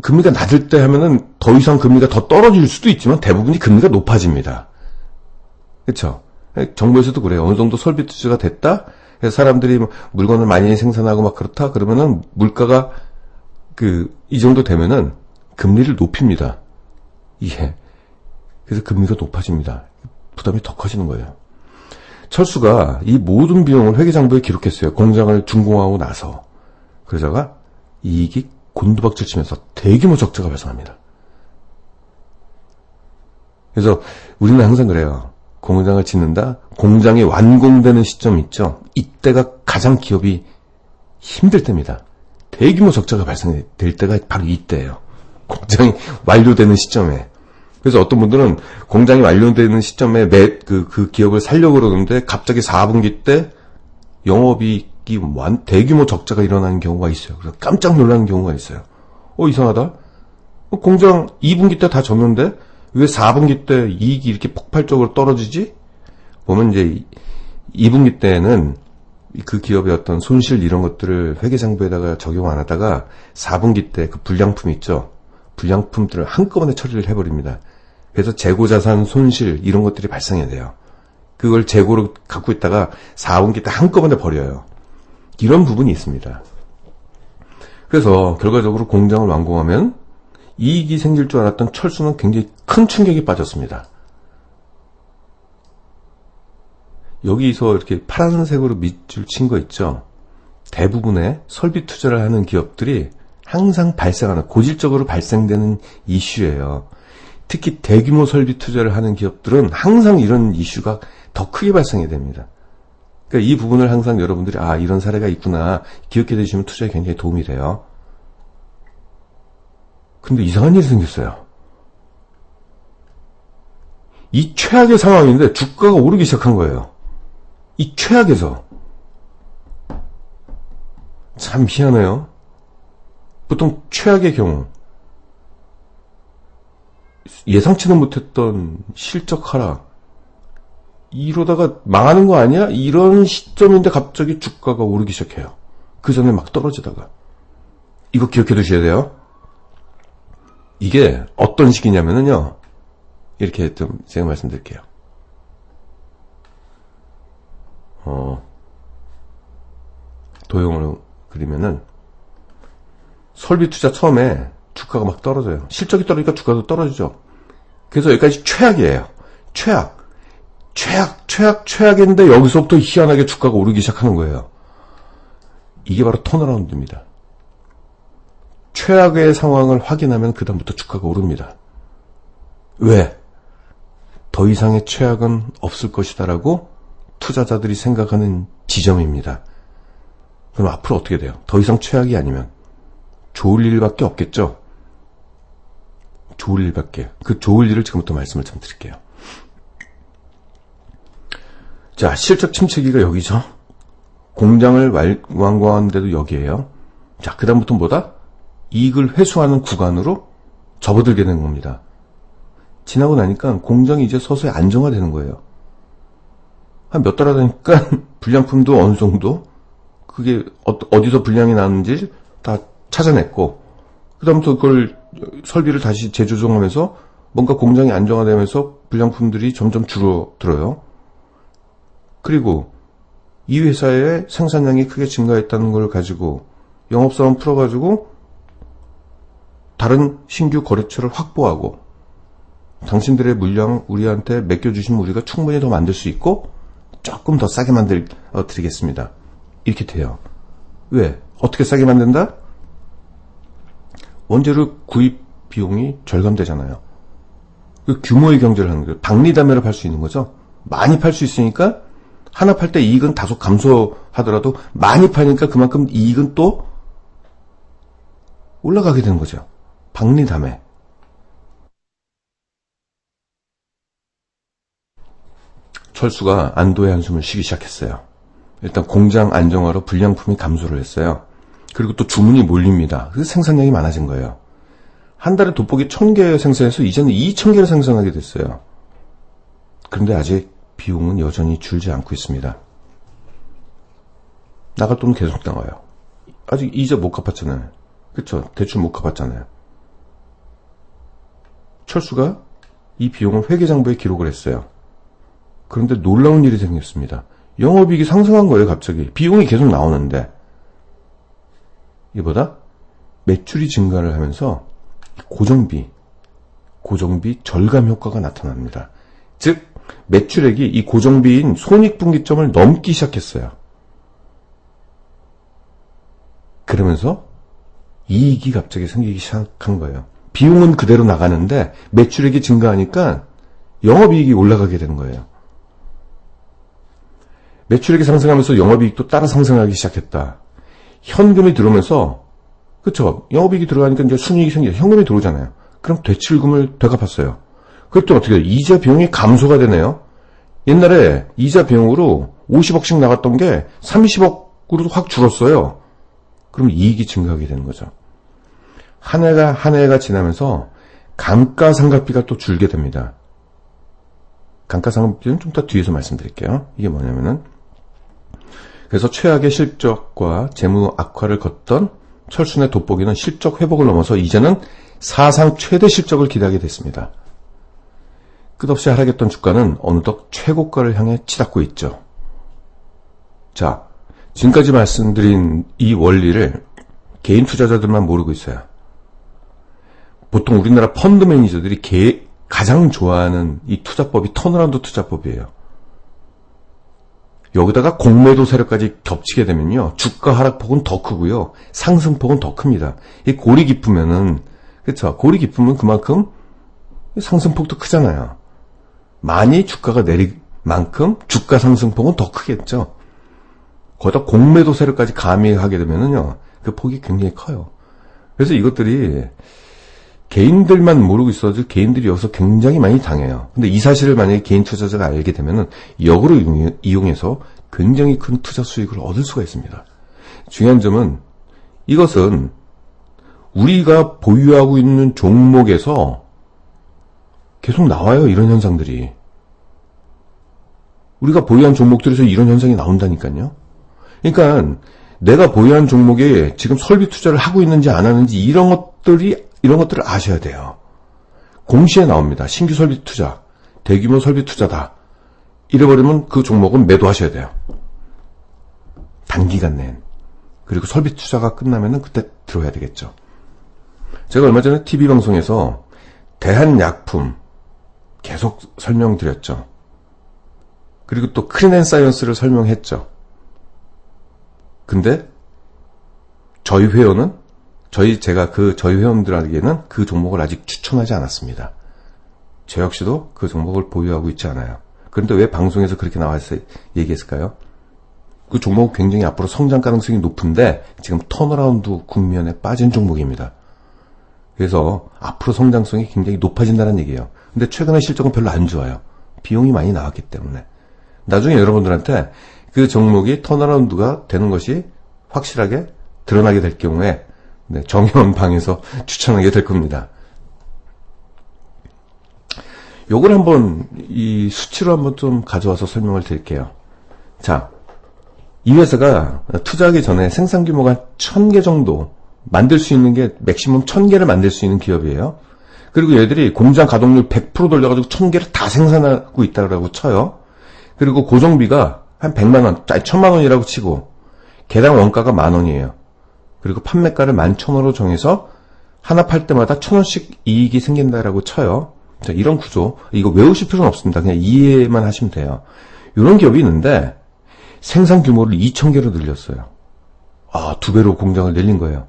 금리가 낮을 때 하면은 더 이상 금리가 더 떨어질 수도 있지만 대부분이 금리가 높아집니다. 그렇죠? 정부에서도 그래요. 어느 정도 설비 투자가 됐다? 그래서 사람들이 물건을 많이 생산하고 막 그렇다? 그러면은 물가가 이 정도 되면은 금리를 높입니다. 이게. 그래서 금리가 높아집니다. 부담이 더 커지는 거예요. 철수가 이 모든 비용을 회계장부에 기록했어요. 공장을 준공하고 나서. 그러다가 이익이 곤두박질 치면서 대규모 적자가 발생합니다. 그래서 우리는 항상 그래요. 공장을 짓는다? 공장이 완공되는 시점 있죠? 이때가 가장 기업이 힘들 때입니다. 대규모 적자가 발생될 때가 바로 이때예요. 공장이 완료되는 시점에. 그래서 어떤 분들은 공장이 완료되는 시점에 그 기업을 살려고 그러는데 갑자기 4분기 때 영업이익이 대규모 적자가 일어나는 경우가 있어요. 그래서 깜짝 놀라는 경우가 있어요. 이상하다. 공장 2분기 때 다 졌는데 왜 4분기 때 이익이 이렇게 폭발적으로 떨어지지? 보면 이제 2분기 때는 그 기업의 어떤 손실 이런 것들을 회계장부에다가 적용 안 하다가 4분기 때 그 불량품 있죠. 불량품들을 한꺼번에 처리를 해버립니다. 그래서 재고자산 손실 이런 것들이 발생해야 돼요. 그걸 재고로 갖고 있다가 4분기 때 한꺼번에 버려요. 이런 부분이 있습니다. 그래서 결과적으로 공장을 완공하면 이익이 생길 줄 알았던 철수는 굉장히 큰 충격이 빠졌습니다. 여기서 이렇게 파란색으로 밑줄 친 거 있죠? 대부분의 설비 투자를 하는 기업들이 항상 발생하는, 고질적으로 발생되는 이슈예요. 특히 대규모 설비 투자를 하는 기업들은 항상 이런 이슈가 더 크게 발생이 됩니다. 그러니까 이 부분을 항상 여러분들이 이런 사례가 있구나 기억해 두시면 투자에 굉장히 도움이 돼요. 근데 이상한 일이 생겼어요. 이 최악의 상황인데 주가가 오르기 시작한 거예요. 이 최악에서. 참 희한해요. 보통 최악의 경우 예상치는 못했던 실적 하락, 이러다가 망하는 거 아니야? 이런 시점인데 갑자기 주가가 오르기 시작해요. 그 전에 막 떨어지다가. 이거 기억해 두셔야 돼요. 이게 어떤 시기냐면요, 이렇게 좀 제가 말씀드릴게요. 도형으로 그리면은 설비 투자 처음에 주가가 막 떨어져요. 실적이 떨어지니까 주가도 떨어지죠. 그래서 여기까지 최악이에요. 최악인데 여기서부터 희한하게 주가가 오르기 시작하는 거예요. 이게 바로 턴어라운드입니다. 최악의 상황을 확인하면 그 다음부터 주가가 오릅니다. 왜? 더 이상의 최악은 없을 것이다라고 투자자들이 생각하는 지점입니다. 그럼 앞으로 어떻게 돼요? 더 이상 최악이 아니면 좋을 일밖에 없겠죠? 좋을 일밖에. 그 좋을 일을 지금부터 말씀을 좀 드릴게요. 자, 실적 침체기가 여기죠. 공장을 완공하는데도 여기에요. 자, 그 다음부터 뭐다? 이익을 회수하는 구간으로 접어들게 되는 겁니다. 지나고 나니까 공장이 이제 서서히 안정화되는 거예요. 한 몇 달 하다니까 불량품도 어느 정도, 그게 어디서 불량이 나는지 다 찾아냈고, 그 다음부터 그걸 설비를 다시 재조정하면서 뭔가 공장이 안정화되면서 불량품들이 점점 줄어들어요. 그리고 이 회사의 생산량이 크게 증가했다는 걸 가지고 영업사원 풀어가지고 다른 신규 거래처를 확보하고 당신들의 물량 우리한테 맡겨주시면 우리가 충분히 더 만들 수 있고 조금 더 싸게 만들어 드리겠습니다. 이렇게 돼요. 왜? 어떻게 싸게 만든다? 원재료 구입 비용이 절감되잖아요. 그 규모의 경제를 하는 거예요. 박리담회를 팔 수 있는 거죠. 많이 팔 수 있으니까 하나 팔 때 이익은 다소 감소하더라도 많이 파니까 그만큼 이익은 또 올라가게 되는 거죠. 박리담회. 철수가 안도의 한숨을 쉬기 시작했어요. 일단 공장 안정화로 불량품이 감소를 했어요. 그리고 또 주문이 몰립니다. 그래서 생산량이 많아진 거예요. 한 달에 돋보기 1000개 생산해서 이제는 2000개를 생산하게 됐어요. 그런데 아직 비용은 여전히 줄지 않고 있습니다. 나갈 돈은 계속 나와요. 아직 이자 못 갚았잖아요. 그쵸? 대출 못 갚았잖아요. 철수가 이 비용을 회계장부에 기록을 했어요. 그런데 놀라운 일이 생겼습니다. 영업이익이 상승한 거예요, 갑자기. 비용이 계속 나오는데. 이보다 매출이 증가를 하면서 고정비 절감 효과가 나타납니다. 즉, 매출액이 이 고정비인 손익분기점을 넘기 시작했어요. 그러면서 이익이 갑자기 생기기 시작한 거예요. 비용은 그대로 나가는데 매출액이 증가하니까 영업이익이 올라가게 되는 거예요. 매출액이 상승하면서 영업이익도 따라 상승하기 시작했다. 현금이 들어오면서, 그쵸? 영업이익이 들어가니까 이제 순이익이 생겨요. 현금이 들어오잖아요. 그럼 대출금을 되갚았어요. 그랬더니 어떻게 해요? 이자 비용이 감소가 되네요. 옛날에 이자 비용으로 50억씩 나갔던 게 30억으로 확 줄었어요. 그럼 이익이 증가하게 되는 거죠. 한 해가 지나면서 감가상각비가 또 줄게 됩니다. 감가상각비는 좀 더 뒤에서 말씀드릴게요. 이게 뭐냐면은, 그래서 최악의 실적과 재무 악화를 걷던 철순의 돋보기는 실적 회복을 넘어서 이제는 사상 최대 실적을 기대하게 됐습니다. 끝없이 하락했던 주가는 어느덧 최고가를 향해 치닫고 있죠. 자, 지금까지 말씀드린 이 원리를 개인 투자자들만 모르고 있어요. 보통 우리나라 펀드 매니저들이 가장 좋아하는 이 투자법이 턴어라운드 투자법이에요. 여기다가 공매도 세력까지 겹치게 되면요, 주가 하락폭은 더 크고요, 상승폭은 더 큽니다. 이 골이 깊으면은, 그쵸? 골이 깊으면 그만큼 상승폭도 크잖아요. 많이 주가가 내릴 만큼 주가 상승폭은 더 크겠죠. 거기다 공매도 세력까지 가미하게 되면은요, 그 폭이 굉장히 커요. 그래서 이것들이 개인들만 모르고 있어도 개인들이 여기서 굉장히 많이 당해요. 근데 이 사실을 만약에 개인 투자자가 알게 되면은 역으로 이용해서 굉장히 큰 투자 수익을 얻을 수가 있습니다. 중요한 점은 이것은 우리가 보유하고 있는 종목에서 계속 나와요, 이런 현상들이. 우리가 보유한 종목들에서 이런 현상이 나온다니까요. 그러니까 내가 보유한 종목에 지금 설비 투자를 하고 있는지 안 하는지 이런 것들을 아셔야 돼요. 공시에 나옵니다. 신규 설비 투자, 대규모 설비 투자다. 이래버리면 그 종목은 매도하셔야 돼요. 단기간 내엔. 그리고 설비 투자가 끝나면은 그때 들어야 되겠죠. 제가 얼마 전에 TV 방송에서 대한약품 계속 설명드렸죠. 그리고 또 크린앤사이언스를 설명했죠. 근데 저희 회원은 저희 회원들에게는 그 종목을 아직 추천하지 않았습니다. 저 역시도 그 종목을 보유하고 있지 않아요. 그런데 왜 방송에서 그렇게 나와서 얘기했을까요? 그 종목은 굉장히 앞으로 성장 가능성이 높은데 지금 턴어라운드 국면에 빠진 종목입니다. 그래서 앞으로 성장성이 굉장히 높아진다는 얘기예요. 근데 최근에 실적은 별로 안 좋아요. 비용이 많이 나왔기 때문에. 나중에 여러분들한테 그 종목이 턴어라운드가 되는 것이 확실하게 드러나게 될 경우에 정혜원 방에서 추천하게 될 겁니다. 요걸 한번 이 수치로 한번 좀 가져와서 설명을 드릴게요. 자, 이 회사가 투자하기 전에 생산 규모가 1000개 정도 만들 수 있는 게 맥시멈 1000개를 만들 수 있는 기업이에요. 그리고 얘들이 공장 가동률 100% 돌려가지고 1000개를 다 생산하고 있다고 쳐요. 그리고 고정비가 한 100만 원, 1000만 원이라고 치고 개당 원가가 10,000원이에요. 그리고 판매가를 11,000원으로 정해서 하나 팔 때마다 1,000원씩 이익이 생긴다라고 쳐요. 자, 이런 구조, 이거 외우실 필요는 없습니다. 그냥 이해만 하시면 돼요. 이런 기업이 있는데 생산 규모를 2,000개로 늘렸어요. 2배로 공장을 늘린 거예요.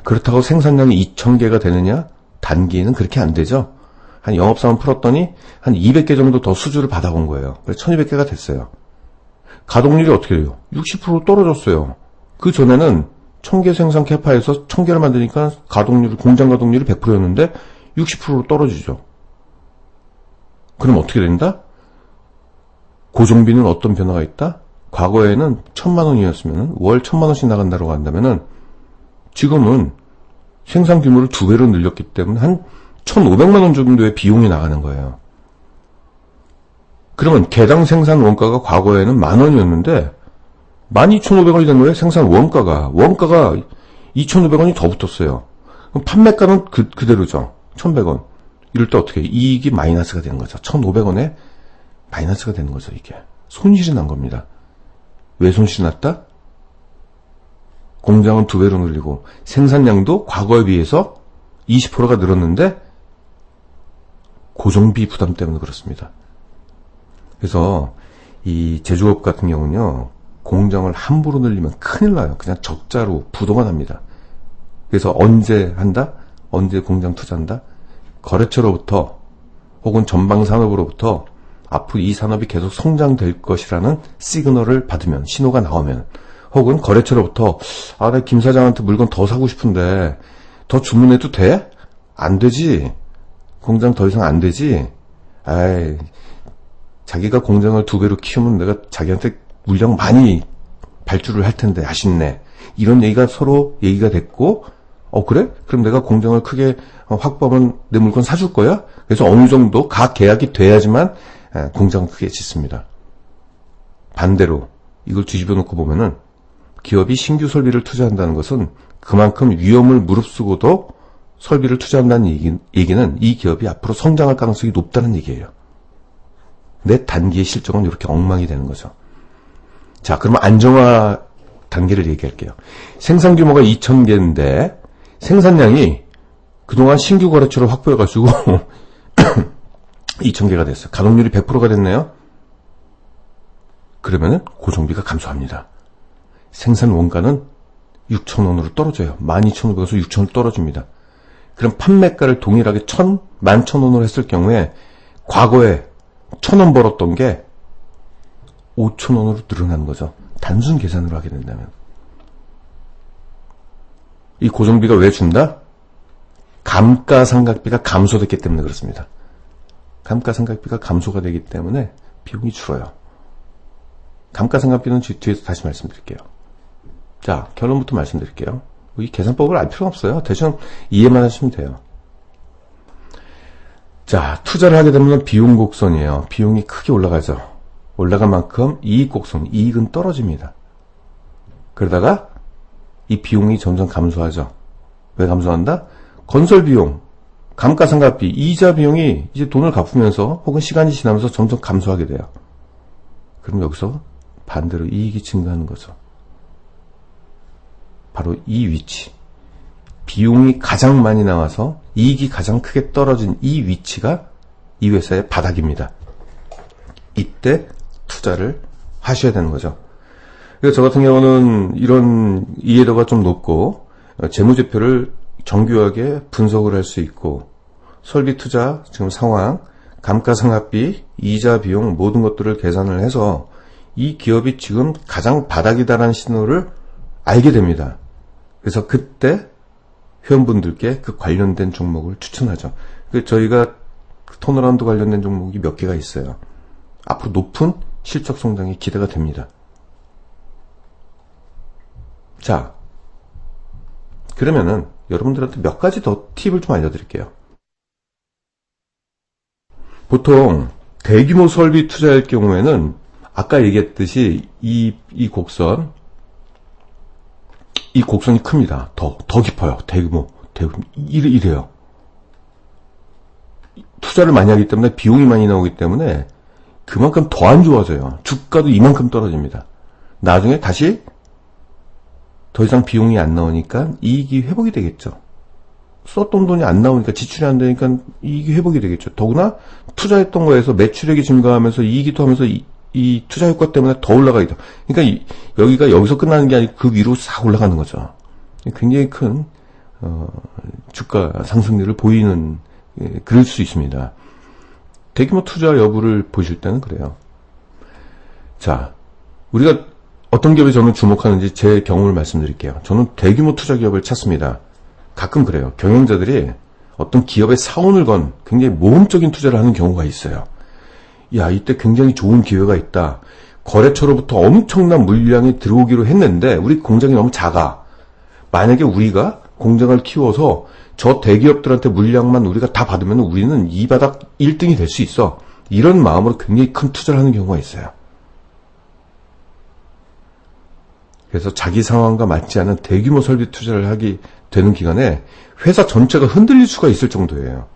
그렇다고 생산량이 2,000개가 되느냐? 단기에는 그렇게 안 되죠. 한 영업사원 풀었더니 한 200개 정도 더 수주를 받아본 거예요. 그래서 1,200개가 됐어요. 가동률이 어떻게 돼요? 60% 떨어졌어요. 그 전에는 1,000개 생산 캐파에서 1,000개를 만드니까 공장 가동률이 100%였는데 60%로 떨어지죠. 그럼 어떻게 된다? 고정비는 어떤 변화가 있다? 과거에는 1,000만 원이었으면 월 1,000만 원씩 나간다고 한다면은 지금은 생산 규모를 2배로 늘렸기 때문에 한 1,500만 원 정도의 비용이 나가는 거예요. 그러면 개당 생산 원가가 과거에는 10,000원이었는데 12,500원이 된 거예요. 생산 원가가 2,500원이 더 붙었어요. 그럼 판매가는 그대로죠. 1,100원. 이럴 때 어떻게 해요? 이익이 마이너스가 되는 거죠. 1,500원에 마이너스가 되는 거죠. 이게 손실이 난 겁니다. 왜 손실이 났다? 공장은 2배로 늘리고 생산량도 과거에 비해서 20%가 늘었는데 고정비 부담 때문에 그렇습니다. 그래서 이 제조업 같은 경우는요, 공장을 함부로 늘리면 큰일 나요. 그냥 적자로 부도가 납니다. 그래서 언제 한다? 언제 공장 투자한다? 거래처로부터 혹은 전방 산업으로부터 앞으로 이 산업이 계속 성장될 것이라는 시그널을 받으면, 신호가 나오면, 혹은 거래처로부터 나 김 사장한테 물건 더 사고 싶은데 더 주문해도 돼? 안 되지. 공장 더 이상 안 되지. 자기가 공장을 2배로 키우면 내가 자기한테 물량 많이 발주를 할 텐데 아쉽네. 이런 얘기가 서로 얘기가 됐고, 그래? 그럼 내가 공장을 크게 확보하면 내 물건 사줄 거야? 그래서 어느 정도 각 계약이 돼야지만 공장을 크게 짓습니다. 반대로 이걸 뒤집어 놓고 보면은 기업이 신규 설비를 투자한다는 것은 그만큼 위험을 무릅쓰고도 설비를 투자한다는 얘기는 이 기업이 앞으로 성장할 가능성이 높다는 얘기예요. 내 단기의 실적은 이렇게 엉망이 되는 거죠. 자, 그러면 안정화 단계를 얘기할게요. 생산 규모가 2,000개인데 생산량이 그동안 신규 거래처를 확보해가지고 2,000개가 됐어요. 가동률이 100%가 됐네요. 그러면은 고정비가 감소합니다. 생산 원가는 6,000원으로 떨어져요. 12,500원에서 6,000원 떨어집니다. 그럼 판매가를 동일하게 11,000원으로 했을 경우에 과거에 1,000원 벌었던 게 5,000원으로 늘어나는 거죠. 단순 계산으로 하게 된다면. 이 고정비가 왜 준다? 감가상각비가 감소됐기 때문에 그렇습니다. 감가상각비가 감소가 되기 때문에 비용이 줄어요. 감가상각비는 뒤에서 다시 말씀드릴게요. 자, 결론부터 말씀드릴게요. 이 계산법을 알 필요는 없어요. 대충 이해만 하시면 돼요. 자, 투자를 하게 되면 비용 곡선이에요. 비용이 크게 올라가죠. 올라간 만큼 이익 곡선, 이익은 떨어집니다. 그러다가 이 비용이 점점 감소하죠. 왜 감소한다? 건설 비용, 감가상각비, 이자 비용이 이제 돈을 갚으면서 혹은 시간이 지나면서 점점 감소하게 돼요. 그럼 여기서 반대로 이익이 증가하는 거죠. 바로 이 위치. 비용이 가장 많이 나와서 이익이 가장 크게 떨어진 이 위치가 이 회사의 바닥입니다. 이때 투자를 하셔야 되는 거죠. 그래서 저 같은 경우는 이런 이해도가 좀 높고 재무제표를 정교하게 분석을 할 수 있고 설비 투자 지금 상황, 감가상각비, 이자 비용 모든 것들을 계산을 해서 이 기업이 지금 가장 바닥이다라는 신호를 알게 됩니다. 그래서 그때 회원분들께 그 관련된 종목을 추천하죠. 저희가 턴어라운드 관련된 종목이 몇 개가 있어요. 앞으로 높은 실적 성장이 기대가 됩니다. 자, 그러면은 여러분들한테 몇 가지 더 팁을 좀 알려드릴게요. 보통 대규모 설비 투자할 경우에는 아까 얘기했듯이 이 곡선이 큽니다. 더 깊어요. 대규모. 이래요. 투자를 많이 하기 때문에 비용이 많이 나오기 때문에 그만큼 더 안 좋아져요. 주가도 이만큼 떨어집니다. 나중에 다시 더 이상 비용이 안 나오니까 이익이 회복이 되겠죠. 썼던 돈이 안 나오니까 지출이 안 되니까 이익이 회복이 되겠죠. 더구나 투자했던 거에서 매출액이 증가하면서 이익이 더하면서 이 투자 효과 때문에 더 올라가게 돼요. 그러니까 여기가 여기서 끝나는 게 아니고 그 위로 싹 올라가는 거죠. 굉장히 큰 주가 상승률을 보이는 그럴 수 있습니다. 대규모 투자 여부를 보실 때는 그래요. 자, 우리가 어떤 기업에 저는 주목하는지 제 경험을 말씀드릴게요. 저는 대규모 투자 기업을 찾습니다. 가끔 그래요. 경영자들이 어떤 기업에 사원을 건 굉장히 모험적인 투자를 하는 경우가 있어요. 야, 이때 굉장히 좋은 기회가 있다. 거래처로부터 엄청난 물량이 들어오기로 했는데 우리 공장이 너무 작아. 만약에 우리가 공장을 키워서 저 대기업들한테 물량만 우리가 다 받으면 우리는 이 바닥 1등이 될 수 있어. 이런 마음으로 굉장히 큰 투자를 하는 경우가 있어요. 그래서 자기 상황과 맞지 않은 대규모 설비 투자를 하게 되는 기간에 회사 전체가 흔들릴 수가 있을 정도예요.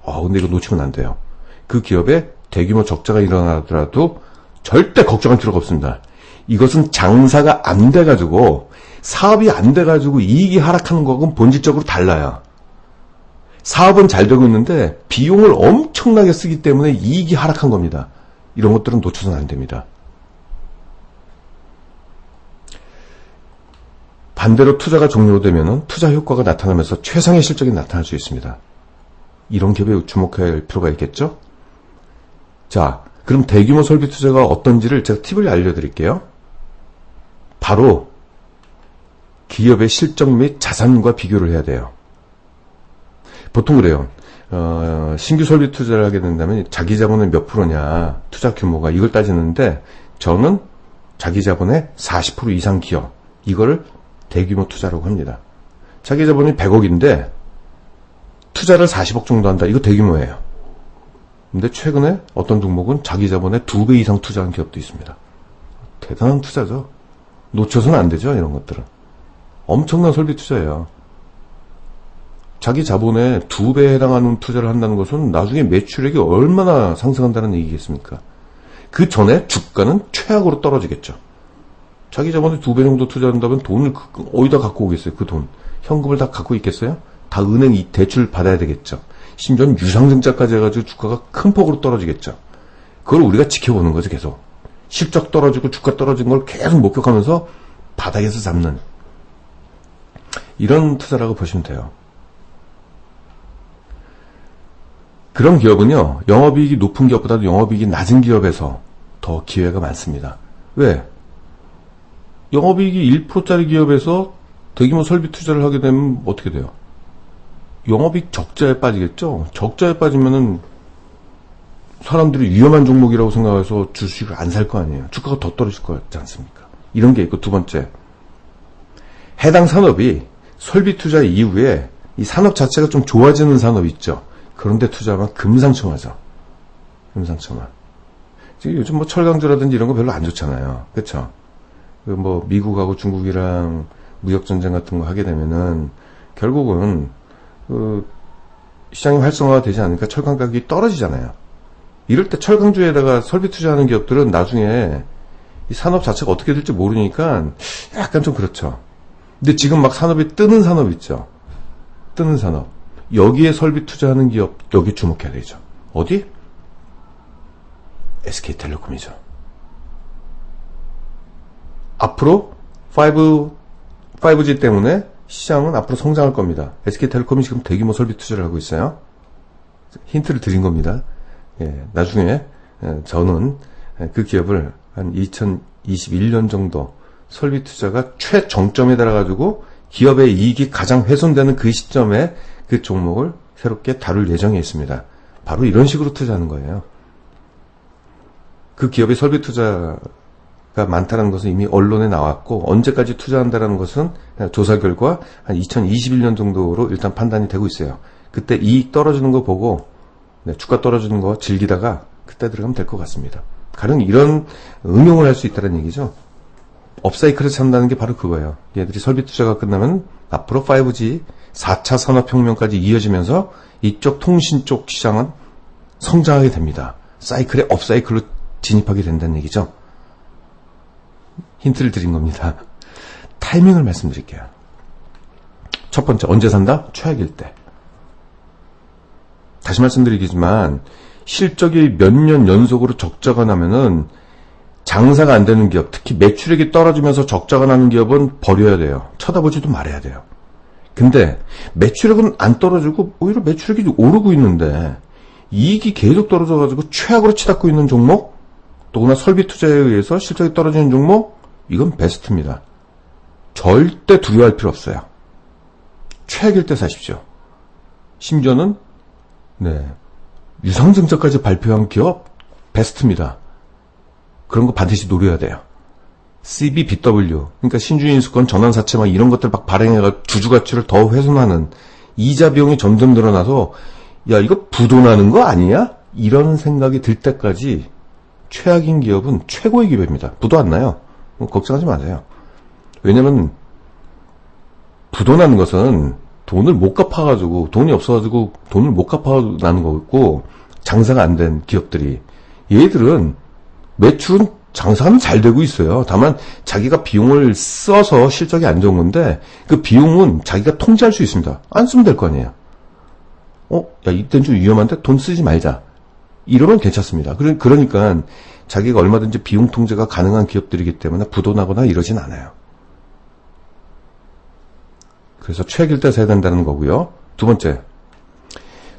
근데 이거 놓치면 안 돼요. 그 기업에 대규모 적자가 일어나더라도 절대 걱정할 필요가 없습니다. 이것은 장사가 안 돼가지고 사업이 안 돼가지고 이익이 하락하는 거하고는 본질적으로 달라요. 사업은 잘 되고 있는데 비용을 엄청나게 쓰기 때문에 이익이 하락한 겁니다. 이런 것들은 놓쳐서는 안 됩니다. 반대로 투자가 종료되면 투자 효과가 나타나면서 최상의 실적이 나타날 수 있습니다. 이런 기업에 주목해야 할 필요가 있겠죠? 자, 그럼 대규모 설비 투자가 어떤지를 제가 팁을 알려드릴게요. 바로 기업의 실적 및 자산과 비교를 해야 돼요. 보통 그래요. 신규 설비 투자를 하게 된다면 자기 자본의 몇 프로냐, 투자 규모가 이걸 따지는데 저는 자기 자본의 40% 이상 기업, 이거를 대규모 투자라고 합니다. 자기 자본이 100억인데 투자를 40억 정도 한다. 이거 대규모예요. 근데 최근에 어떤 종목은 자기 자본의 2배 이상 투자한 기업도 있습니다. 대단한 투자죠. 놓쳐서는 안 되죠. 이런 것들은. 엄청난 설비 투자예요. 자기 자본의 2배에 해당하는 투자를 한다는 것은 나중에 매출액이 얼마나 상승한다는 얘기겠습니까? 그 전에 주가는 최악으로 떨어지겠죠. 자기 자본에 2배 정도 투자한다면 돈을 어디다 갖고 오겠어요? 그 돈. 현금을 다 갖고 있겠어요? 다 은행 대출 받아야 되겠죠. 심지어는 유상증자까지 해가지고 주가가 큰 폭으로 떨어지겠죠. 그걸 우리가 지켜보는 거죠, 계속. 실적 떨어지고 주가 떨어진 걸 계속 목격하면서 바닥에서 잡는 이런 투자라고 보시면 돼요. 그런 기업은요, 영업이익이 높은 기업보다도 영업이익이 낮은 기업에서 더 기회가 많습니다. 왜? 영업이익이 1%짜리 기업에서 대규모 설비 투자를 하게 되면 어떻게 돼요? 영업이익 적자에 빠지겠죠? 적자에 빠지면은 사람들이 위험한 종목이라고 생각해서 주식을 안 살 거 아니에요. 주가가 더 떨어질 거 같지 않습니까? 이런 게 있고, 두 번째. 해당 산업이 설비 투자 이후에 이 산업 자체가 좀 좋아지는 산업 있죠? 그런데 투자하면 금상첨화죠. 금상첨화. 지금 요즘 뭐 철강주라든지 이런 거 별로 안 좋잖아요. 그쵸? 뭐 미국하고 중국이랑 무역전쟁 같은 거 하게 되면은 결국은 시장이 활성화가 되지 않으니까 철강 가격이 떨어지잖아요. 이럴 때 철강주에다가 설비 투자하는 기업들은 나중에 이 산업 자체가 어떻게 될지 모르니까 약간 좀 그렇죠. 근데 지금 막 산업이 뜨는 산업 있죠. 뜨는 산업. 여기에 설비 투자하는 기업, 여기 주목해야 되죠. 어디? SK텔레콤이죠. 앞으로 5G 때문에 시장은 앞으로 성장할 겁니다. SK텔레콤이 지금 대규모 설비 투자를 하고 있어요. 힌트를 드린 겁니다. 예, 나중에 저는 그 기업을 한 2021년 정도 설비 투자가 최정점에 달아가지고 기업의 이익이 가장 훼손되는 그 시점에 그 종목을 새롭게 다룰 예정에 있습니다. 바로 이런 식으로 투자하는 거예요. 그 기업의 설비 투자가 많다는 것은 이미 언론에 나왔고, 언제까지 투자한다는 것은 조사 결과 한 2021년 정도로 일단 판단이 되고 있어요. 그때 이익 떨어지는 거 보고 주가 떨어지는 거 즐기다가 그때 들어가면 될 것 같습니다. 가령 이런 응용을 할 수 있다는 얘기죠. 업사이클을 찾는다는 게 바로 그거예요. 얘들이 설비 투자가 끝나면 앞으로 5G 4차 산업혁명까지 이어지면서 이쪽 통신 쪽 시장은 성장하게 됩니다. 사이클에 업사이클로 진입하게 된다는 얘기죠. 힌트를 드린 겁니다. 타이밍을 말씀드릴게요. 첫 번째, 언제 산다? 최악일 때. 다시 말씀드리겠지만 실적이 몇 년 연속으로 적자가 나면은 장사가 안 되는 기업, 특히 매출액이 떨어지면서 적자가 나는 기업은 버려야 돼요. 쳐다보지도 말아야 돼요. 근데 매출액은 안 떨어지고 오히려 매출액이 오르고 있는데 이익이 계속 떨어져가지고 최악으로 치닫고 있는 종목, 더구나 설비 투자에 의해서 실적이 떨어지는 종목, 이건 베스트입니다. 절대 두려워할 필요 없어요. 최악일 때 사십시오. 심지어는 유상증자까지 발표한 기업 베스트입니다. 그런 거 반드시 노려야 돼요. CBBW, 그러니까 신주인수권, 전환사채 막 이런 것들 막 발행해가 주주가치를 더 훼손하는 이자 비용이 점점 늘어나서 야 이거 부도나는 거 아니야? 이런 생각이 들 때까지 최악인 기업은 최고의 기업입니다. 부도 안 나요. 걱정하지 마세요. 왜냐면 부도나는 것은 돈을 못 갚아가지고 돈이 없어가지고 돈을 못 갚아 나는 거고 장사가 안 된 기업들이 얘들은 매출은 장사는 잘 되고 있어요. 다만 자기가 비용을 써서 실적이 안 좋은 건데 그 비용은 자기가 통제할 수 있습니다. 안 쓰면 될 거 아니에요. 야 이땐 좀 위험한데 돈 쓰지 말자. 이러면 괜찮습니다. 그러니까 자기가 얼마든지 비용 통제가 가능한 기업들이기 때문에 부도나거나 이러진 않아요. 그래서 최악일 때 사야 된다는 거고요. 두 번째,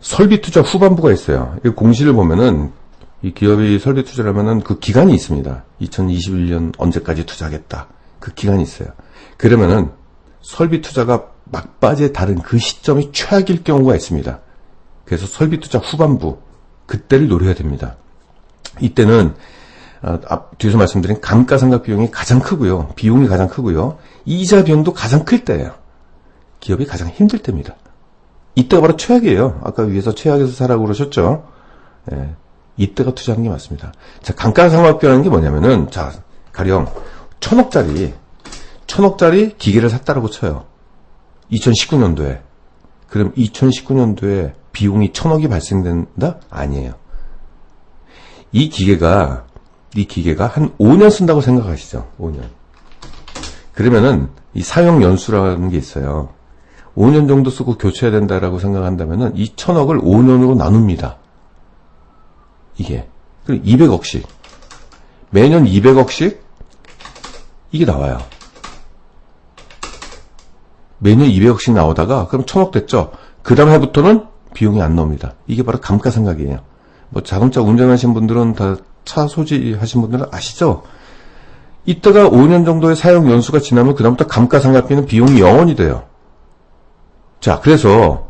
설비 투자 후반부가 있어요. 이 공시를 보면은 이 기업이 설비 투자를 하면은 그 기간이 있습니다. 2021년 언제까지 투자하겠다. 그 기간이 있어요. 그러면은 설비 투자가 막바지에 다른 그 시점이 최악일 경우가 있습니다. 그래서 설비 투자 후반부, 그때를 노려야 됩니다. 이때는 뒤에서 말씀드린 감가상각 비용이 가장 크고요. 비용이 가장 크고요. 이자 비용도 가장 클 때예요. 기업이 가장 힘들 때입니다. 이때가 바로 최악이에요. 아까 위에서 최악에서 사라고 그러셨죠? 예, 이때가 투자하는 게 맞습니다. 자, 감가상각비라는 게 뭐냐면은, 자, 가령 1,000억짜리 기계를 샀다라고 쳐요. 2019년도에. 그럼 2019년도에 비용이 1,000억이 발생된다? 아니에요. 이 기계가 한 5년 쓴다고 생각하시죠? 5년. 그러면은 이 사용 연수라는 게 있어요. 5년 정도 쓰고 교체해야 된다라고 생각한다면은 이 1,000억을 5년으로 나눕니다. 이게. 그리고 200억씩. 매년 200억씩 이게 나와요. 매년 200억씩 나오다가 그럼 1,000억 됐죠? 그 다음 해부터는 비용이 안 나옵니다. 이게 바로 감가상각이에요. 뭐 자동차 운전하신 분들은 다 차 소지하신 분들은 아시죠? 이때가 5년 정도의 사용 연수가 지나면 그 다음부터 감가상각비는 비용이 0원이 돼요. 자, 그래서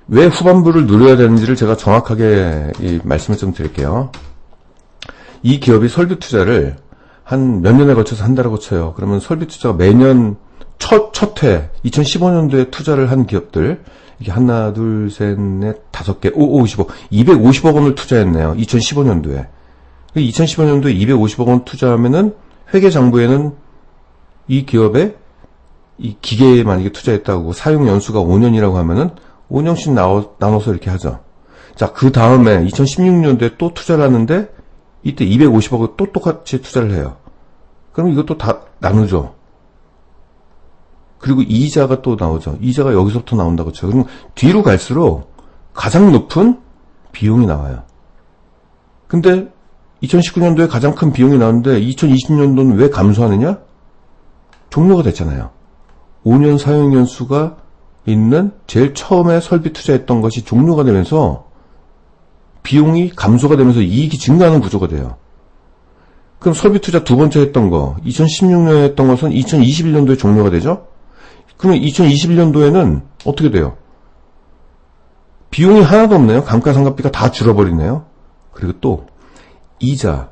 왜 후반부를 누려야 되는지를 제가 정확하게 말씀을 좀 드릴게요. 이 기업이 설비 투자를 한 몇 년에 걸쳐서 한다라고 쳐요. 그러면 설비 투자가 매년 첫 해, 2015년도에 투자를 한 기업들, 이게 하나, 둘, 셋, 넷, 다섯 개, 50억, 250억 원을 투자했네요. 2015년도에. 2015년도에 250억 원 투자하면은 회계장부에는 이 기업에 이 기계에 만약에 투자했다고 사용 연수가 5년이라고 하면은 5년씩 나눠서 이렇게 하죠. 자, 그 다음에 2016년도에 또 투자를 하는데 이때 250억을 또 똑같이 투자를 해요. 그럼 이것도 다 나누죠. 그리고 이자가 또 나오죠. 이자가 여기서부터 나온다고 쳐요. 그럼 뒤로 갈수록 가장 높은 비용이 나와요. 근데 2019년도에 가장 큰 비용이 나오는데 2020년도는 왜 감소하느냐? 종료가 됐잖아요. 5년 사용연수가 있는 제일 처음에 설비 투자했던 것이 종료가 되면서 비용이 감소가 되면서 이익이 증가하는 구조가 돼요. 그럼 설비 투자 두 번째 했던 거, 2016년에 했던 것은 2021년도에 종료가 되죠? 그러면 2021년도에는 어떻게 돼요? 비용이 하나도 없네요. 감가상각비가 다 줄어버리네요. 그리고 또 이자,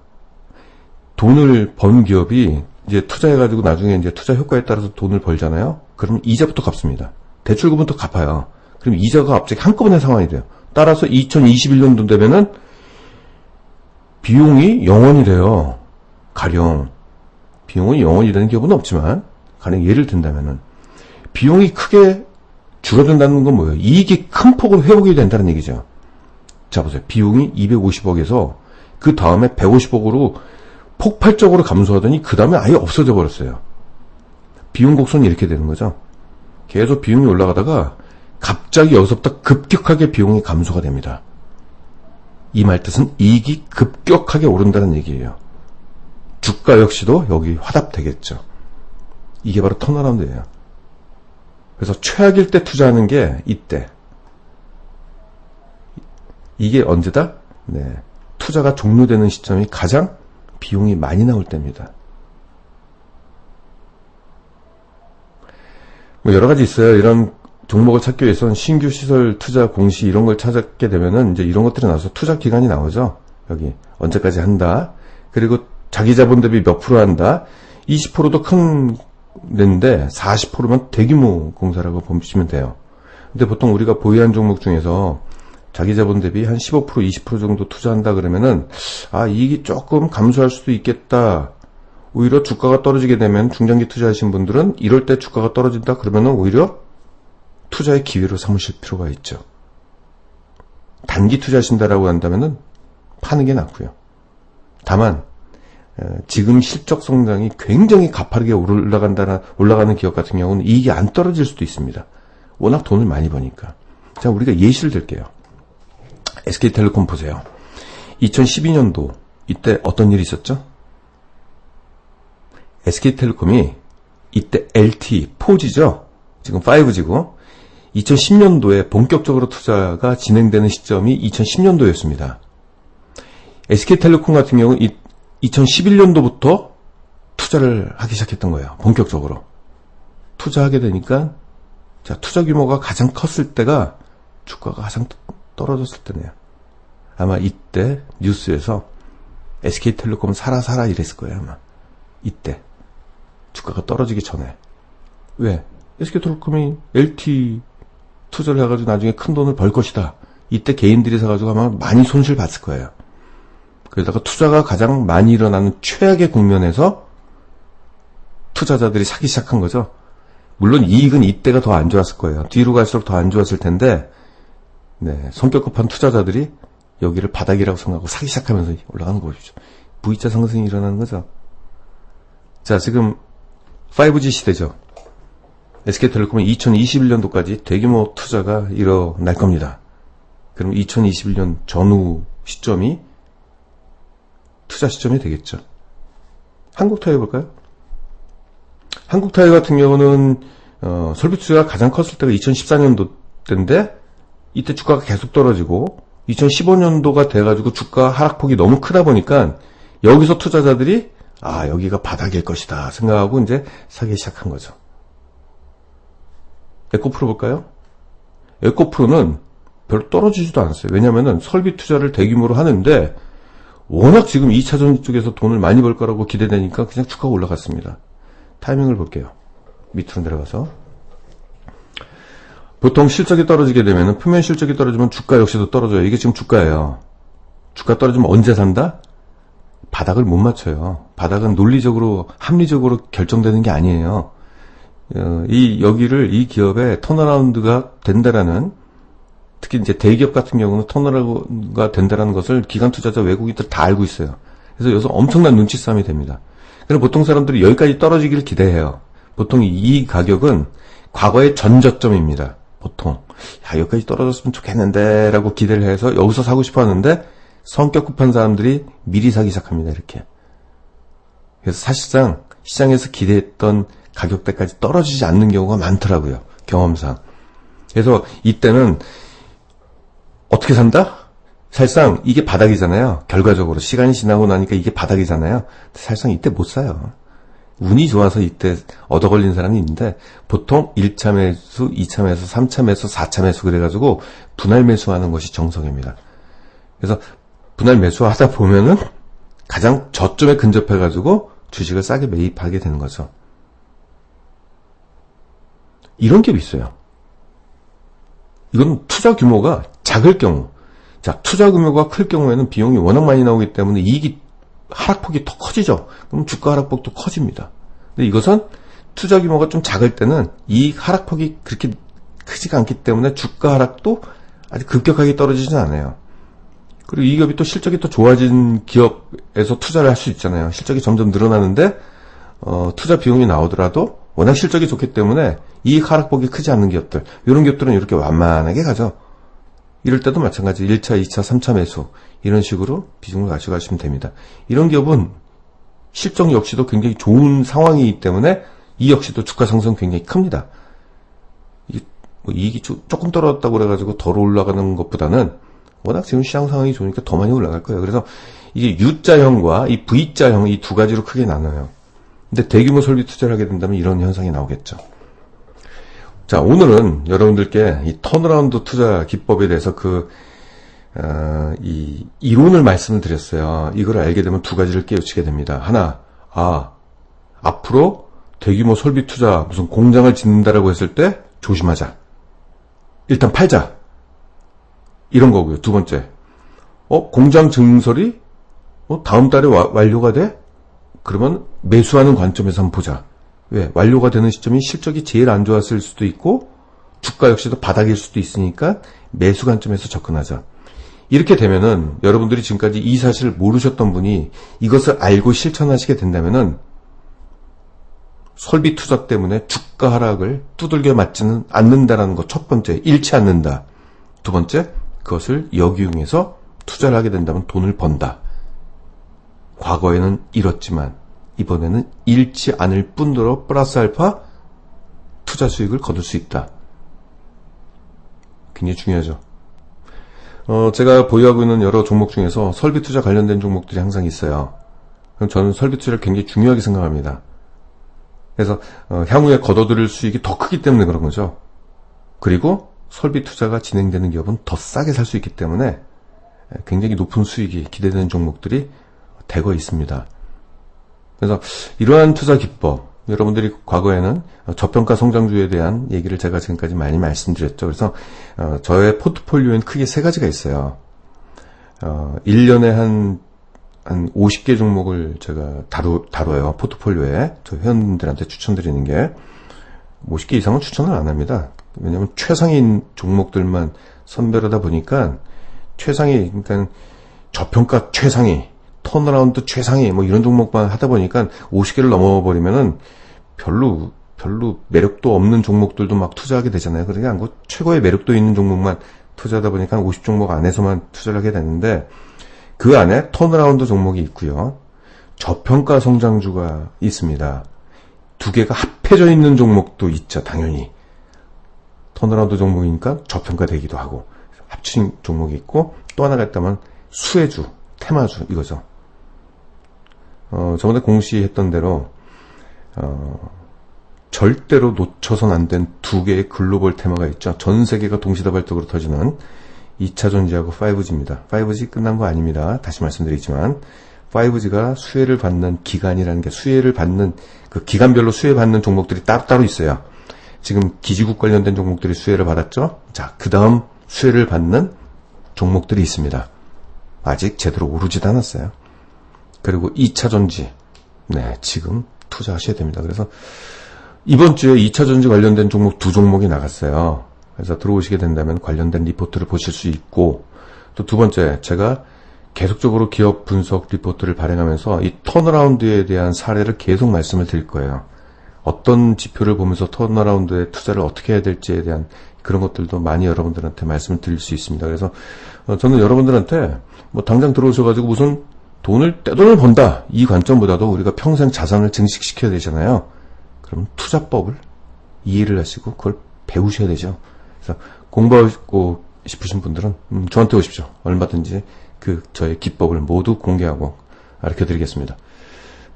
돈을 번 기업이 이제 투자해가지고 나중에 이제 투자 효과에 따라서 돈을 벌잖아요. 그러면 이자부터 갚습니다. 대출금부터 갚아요. 그럼 이자가 갑자기 한꺼번에 상환이 돼요. 따라서 2021년도 되면은 비용이 0원이 돼요. 가령 비용이 0원이 되는 기업은 없지만 가령 예를 든다면은 비용이 크게 줄어든다는 건 뭐예요? 이익이 큰 폭으로 회복이 된다는 얘기죠. 자, 보세요. 비용이 250억에서 그 다음에 150억으로 폭발적으로 감소하더니 그 다음에 아예 없어져 버렸어요. 비용 곡선이 이렇게 되는 거죠. 계속 비용이 올라가다가 갑자기 여기서부터 급격하게 비용이 감소가 됩니다. 이 말 뜻은 이익이 급격하게 오른다는 얘기예요. 주가 역시도 여기 화답되겠죠. 이게 바로 턴어라운드예요. 그래서 최악일 때 투자하는 게 이때. 이게 언제다? 네. 투자가 종료되는 시점이 가장 비용이 많이 나올 때입니다. 뭐 여러 가지 있어요. 이런 종목을 찾기 위해서는 신규 시설 투자 공시 이런 걸 찾게 되면은 이제 이런 것들이 나와서 투자 기간이 나오죠. 여기 언제까지 한다. 그리고 자기 자본 대비 몇 프로 한다. 20%도 큰 데인데 40%면 대규모 공사라고 보시면 돼요. 근데 보통 우리가 보유한 종목 중에서 자기 자본 대비 한 15%, 20% 정도 투자한다 그러면은 이익이 조금 감소할 수도 있겠다. 오히려 주가가 떨어지게 되면 중장기 투자하신 분들은 이럴 때 주가가 떨어진다 그러면은 오히려 투자의 기회로 삼으실 필요가 있죠. 단기 투자하신다라고 한다면은 파는 게 낫고요. 다만 지금 실적 성장이 굉장히 가파르게 올라가는 기업 같은 경우는 이익이 안 떨어질 수도 있습니다. 워낙 돈을 많이 버니까. 자, 우리가 예시를 들게요. SK텔레콤 보세요. 2012년도 이때 어떤 일이 있었죠? SK텔레콤이 이때 LTE, 4G죠? 지금 5G고 2010년도에 본격적으로 투자가 진행되는 시점이 2010년도였습니다. SK텔레콤 같은 경우는 2011년도부터 투자를 하기 시작했던 거예요. 본격적으로. 투자하게 되니까 투자 규모가 가장 컸을 때가 주가가 가장 떨어졌을 때네요. 아마 이때 뉴스에서 SK텔레콤 사라 이랬을 거예요. 아마 이때 주가가 떨어지기 전에. 왜? SK텔레콤이 LTE 투자를 해가지고 나중에 큰 돈을 벌 것이다. 이때 개인들이 사가지고 아마 많이 손실 봤을 거예요. 그러다가 투자가 가장 많이 일어나는 최악의 국면에서 투자자들이 사기 시작한 거죠. 물론 이익은 이때가 더 안 좋았을 거예요. 뒤로 갈수록 더 안 좋았을 텐데, 네, 성격 급한 투자자들이 여기를 바닥이라고 생각하고 사기 시작하면서 올라가는 거 보십시오. V자 상승이 일어나는 거죠. 자, 지금 5G 시대죠. SK텔레콤은 2021년도까지 대규모 투자가 일어날 겁니다. 그럼 2021년 전후 시점이 투자 시점이 되겠죠. 한국타이어 볼까요? 한국타이어 같은 경우는 설비 투자가 가장 컸을 때가 2014년도 때인데 이때 주가가 계속 떨어지고 2015년도가 돼가지고 주가 하락폭이 너무 크다 보니까 여기서 투자자들이 여기가 바닥일 것이다 생각하고 이제 사기 시작한 거죠. 에코프로 볼까요? 에코프로는 별로 떨어지지도 않았어요. 왜냐면은 설비 투자를 대규모로 하는데 워낙 지금 2차전 쪽에서 돈을 많이 벌 거라고 기대되니까 그냥 주가가 올라갔습니다. 타이밍을 볼게요. 밑으로 내려가서. 보통 실적이 떨어지게 되면은 표면 실적이 떨어지면 주가 역시도 떨어져요. 이게 지금 주가예요. 주가 떨어지면 언제 산다? 바닥을 못 맞춰요. 바닥은 논리적으로, 합리적으로 결정되는 게 아니에요. 이 기업에 턴어라운드가 된다라는, 특히 이제 대기업 같은 경우는 턴어라운드가 된다라는 것을 기관 투자자 외국인들 다 알고 있어요. 그래서 여기서 엄청난 눈치 싸움이 됩니다. 그래서 보통 사람들이 여기까지 떨어지기를 기대해요. 보통 이 가격은 과거의 전저점입니다. 보통 여기까지 떨어졌으면 좋겠는데 라고 기대를 해서 여기서 사고 싶어 하는데 성격 급한 사람들이 미리 사기 시작합니다. 이렇게. 그래서 사실상 시장에서 기대했던 가격대까지 떨어지지 않는 경우가 많더라고요. 경험상. 그래서 이때는 어떻게 산다? 사실상 이게 바닥이잖아요. 결과적으로 시간이 지나고 나니까 이게 바닥이잖아요. 사실상 이때 못 사요. 운이 좋아서 이때 얻어 걸린 사람이 있는데 보통 1차 매수, 2차 매수, 3차 매수, 4차 매수 그래가지고 분할 매수하는 것이 정석입니다. 그래서 분할 매수하다 보면은 가장 저점에 근접해가지고 주식을 싸게 매입하게 되는 거죠. 이런 기업이 있어요. 이건 투자 규모가 작을 경우, 자, 투자 규모가 클 경우에는 비용이 워낙 많이 나오기 때문에 이익이 하락폭이 더 커지죠. 그럼 주가 하락폭도 커집니다. 근데 이것은 투자 규모가 좀 작을 때는 이익 하락폭이 그렇게 크지가 않기 때문에 주가 하락도 아주 급격하게 떨어지진 않아요. 그리고 이 기업이 또 실적이 또 좋아진 기업에서 투자를 할 수 있잖아요. 실적이 점점 늘어나는데 투자 비용이 나오더라도 워낙 실적이 좋기 때문에 이익 하락폭이 크지 않는 기업들, 이런 기업들은 이렇게 완만하게 가죠. 이럴 때도 마찬가지 1차, 2차, 3차 매수 이런 식으로 비중을 가져가시면 됩니다. 이런 기업은 실적 역시도 굉장히 좋은 상황이기 때문에 이 역시도 주가 상승 굉장히 큽니다. 이익이 조금 떨어졌다고 그래가지고 덜 올라가는 것보다는 워낙 지금 시장 상황이 좋으니까 더 많이 올라갈 거예요. 그래서 이게 U자형과 이 V자형 이 두 가지로 크게 나눠요. 근데 대규모 설비 투자를 하게 된다면 이런 현상이 나오겠죠. 자, 오늘은 여러분들께 이 턴어라운드 투자 기법에 대해서 이 이론을 말씀을 드렸어요. 이걸 알게 되면 두 가지를 깨우치게 됩니다. 하나, 앞으로 대규모 설비 투자, 무슨 공장을 짓는다라고 했을 때 조심하자. 일단 팔자. 이런 거고요. 두 번째, 공장 증설이 다음 달에 완료가 돼? 그러면 매수하는 관점에서 한번 보자. 왜? 완료가 되는 시점이 실적이 제일 안 좋았을 수도 있고 주가 역시도 바닥일 수도 있으니까 매수 관점에서 접근하자. 이렇게 되면은 여러분들이 지금까지 이 사실을 모르셨던 분이 이것을 알고 실천하시게 된다면은 설비 투자 때문에 주가 하락을 두들겨 맞지는 않는다라는 것 첫 번째, 잃지 않는다. 두 번째, 그것을 역이용해서 투자를 하게 된다면 돈을 번다. 과거에는 잃었지만 이번에는 잃지 않을 뿐더러 플러스 알파 투자 수익을 거둘 수 있다. 굉장히 중요하죠. 제가 보유하고 있는 여러 종목 중에서 설비 투자 관련된 종목들이 항상 있어요. 그럼 저는 설비 투자를 굉장히 중요하게 생각합니다. 그래서 향후에 거둬들일 수익이 더 크기 때문에 그런 거죠. 그리고 설비 투자가 진행되는 기업은 더 싸게 살 수 있기 때문에 굉장히 높은 수익이 기대되는 종목들이 대거 있습니다. 그래서 이러한 투자 기법, 여러분들이 과거에는 저평가 성장주에 대한 얘기를 제가 지금까지 많이 말씀드렸죠. 그래서 저의 포트폴리오에는 크게 세 가지가 있어요. 1년에 한 50개 종목을 제가 다뤄요. 포트폴리오에. 저 회원들한테 추천드리는 게 50개 이상은 추천을 안 합니다. 왜냐면 최상인 종목들만 선별하다 보니까 그러니까 저평가 최상위, 턴어라운드 최상위 뭐 이런 종목만 하다 보니까 50개를 넘어버리면은 별로 매력도 없는 종목들도 막 투자하게 되잖아요. 그러니까 최고의 매력도 있는 종목만 투자하다 보니까 50종목 안에서만 투자를 하게 되는데 그 안에 턴어라운드 종목이 있고요. 저평가 성장주가 있습니다. 두 개가 합해져 있는 종목도 있죠. 당연히. 턴어라운드 종목이니까 저평가되기도 하고 합친 종목이 있고 또 하나가 있다면 수혜주, 테마주 이거죠. 저번에 공시했던 대로 절대로 놓쳐선 안 된 두 개의 글로벌 테마가 있죠. 전 세계가 동시다발적으로 터지는 2차 전지하고 5G입니다. 5G 끝난 거 아닙니다. 다시 말씀드리지만 5G가 수혜를 받는 기간이라는 게 수혜를 받는 그 기간별로 수혜받는 종목들이 따로 있어요. 지금 기지국 관련된 종목들이 수혜를 받았죠. 자, 그 다음 수혜를 받는 종목들이 있습니다. 아직 제대로 오르지도 않았어요. 그리고 2차 전지, 네, 지금 투자하셔야 됩니다. 그래서 이번 주에 2차 전지 관련된 종목 두 종목이 나갔어요. 그래서 들어오시게 된다면 관련된 리포트를 보실 수 있고, 또 두 번째, 제가 계속적으로 기업 분석 리포트를 발행하면서 이 턴어라운드에 대한 사례를 계속 말씀을 드릴 거예요. 어떤 지표를 보면서 턴어라운드에 투자를 어떻게 해야 될지에 대한 그런 것들도 많이 여러분들한테 말씀을 드릴 수 있습니다. 그래서 저는 여러분들한테 뭐 당장 들어오셔가지고 무슨 떼돈을 번다 이 관점보다도 우리가 평생 자산을 증식시켜야 되잖아요. 그럼 투자법을 이해를 하시고 그걸 배우셔야 되죠. 그래서 공부하고 싶으신 분들은 저한테 오십시오. 얼마든지 저의 기법을 모두 공개하고 가르쳐 드리겠습니다.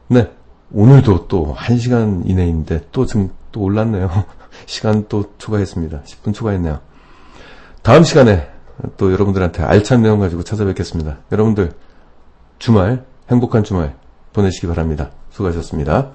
네, 오늘도 또 1시간 이내인데 또 올랐네요. 시간 또 추가했습니다. 10분 추가했네요. 다음 시간에 또 여러분들한테 알찬 내용 가지고 찾아뵙겠습니다. 여러분들 주말 행복한 주말 보내시기 바랍니다. 수고하셨습니다.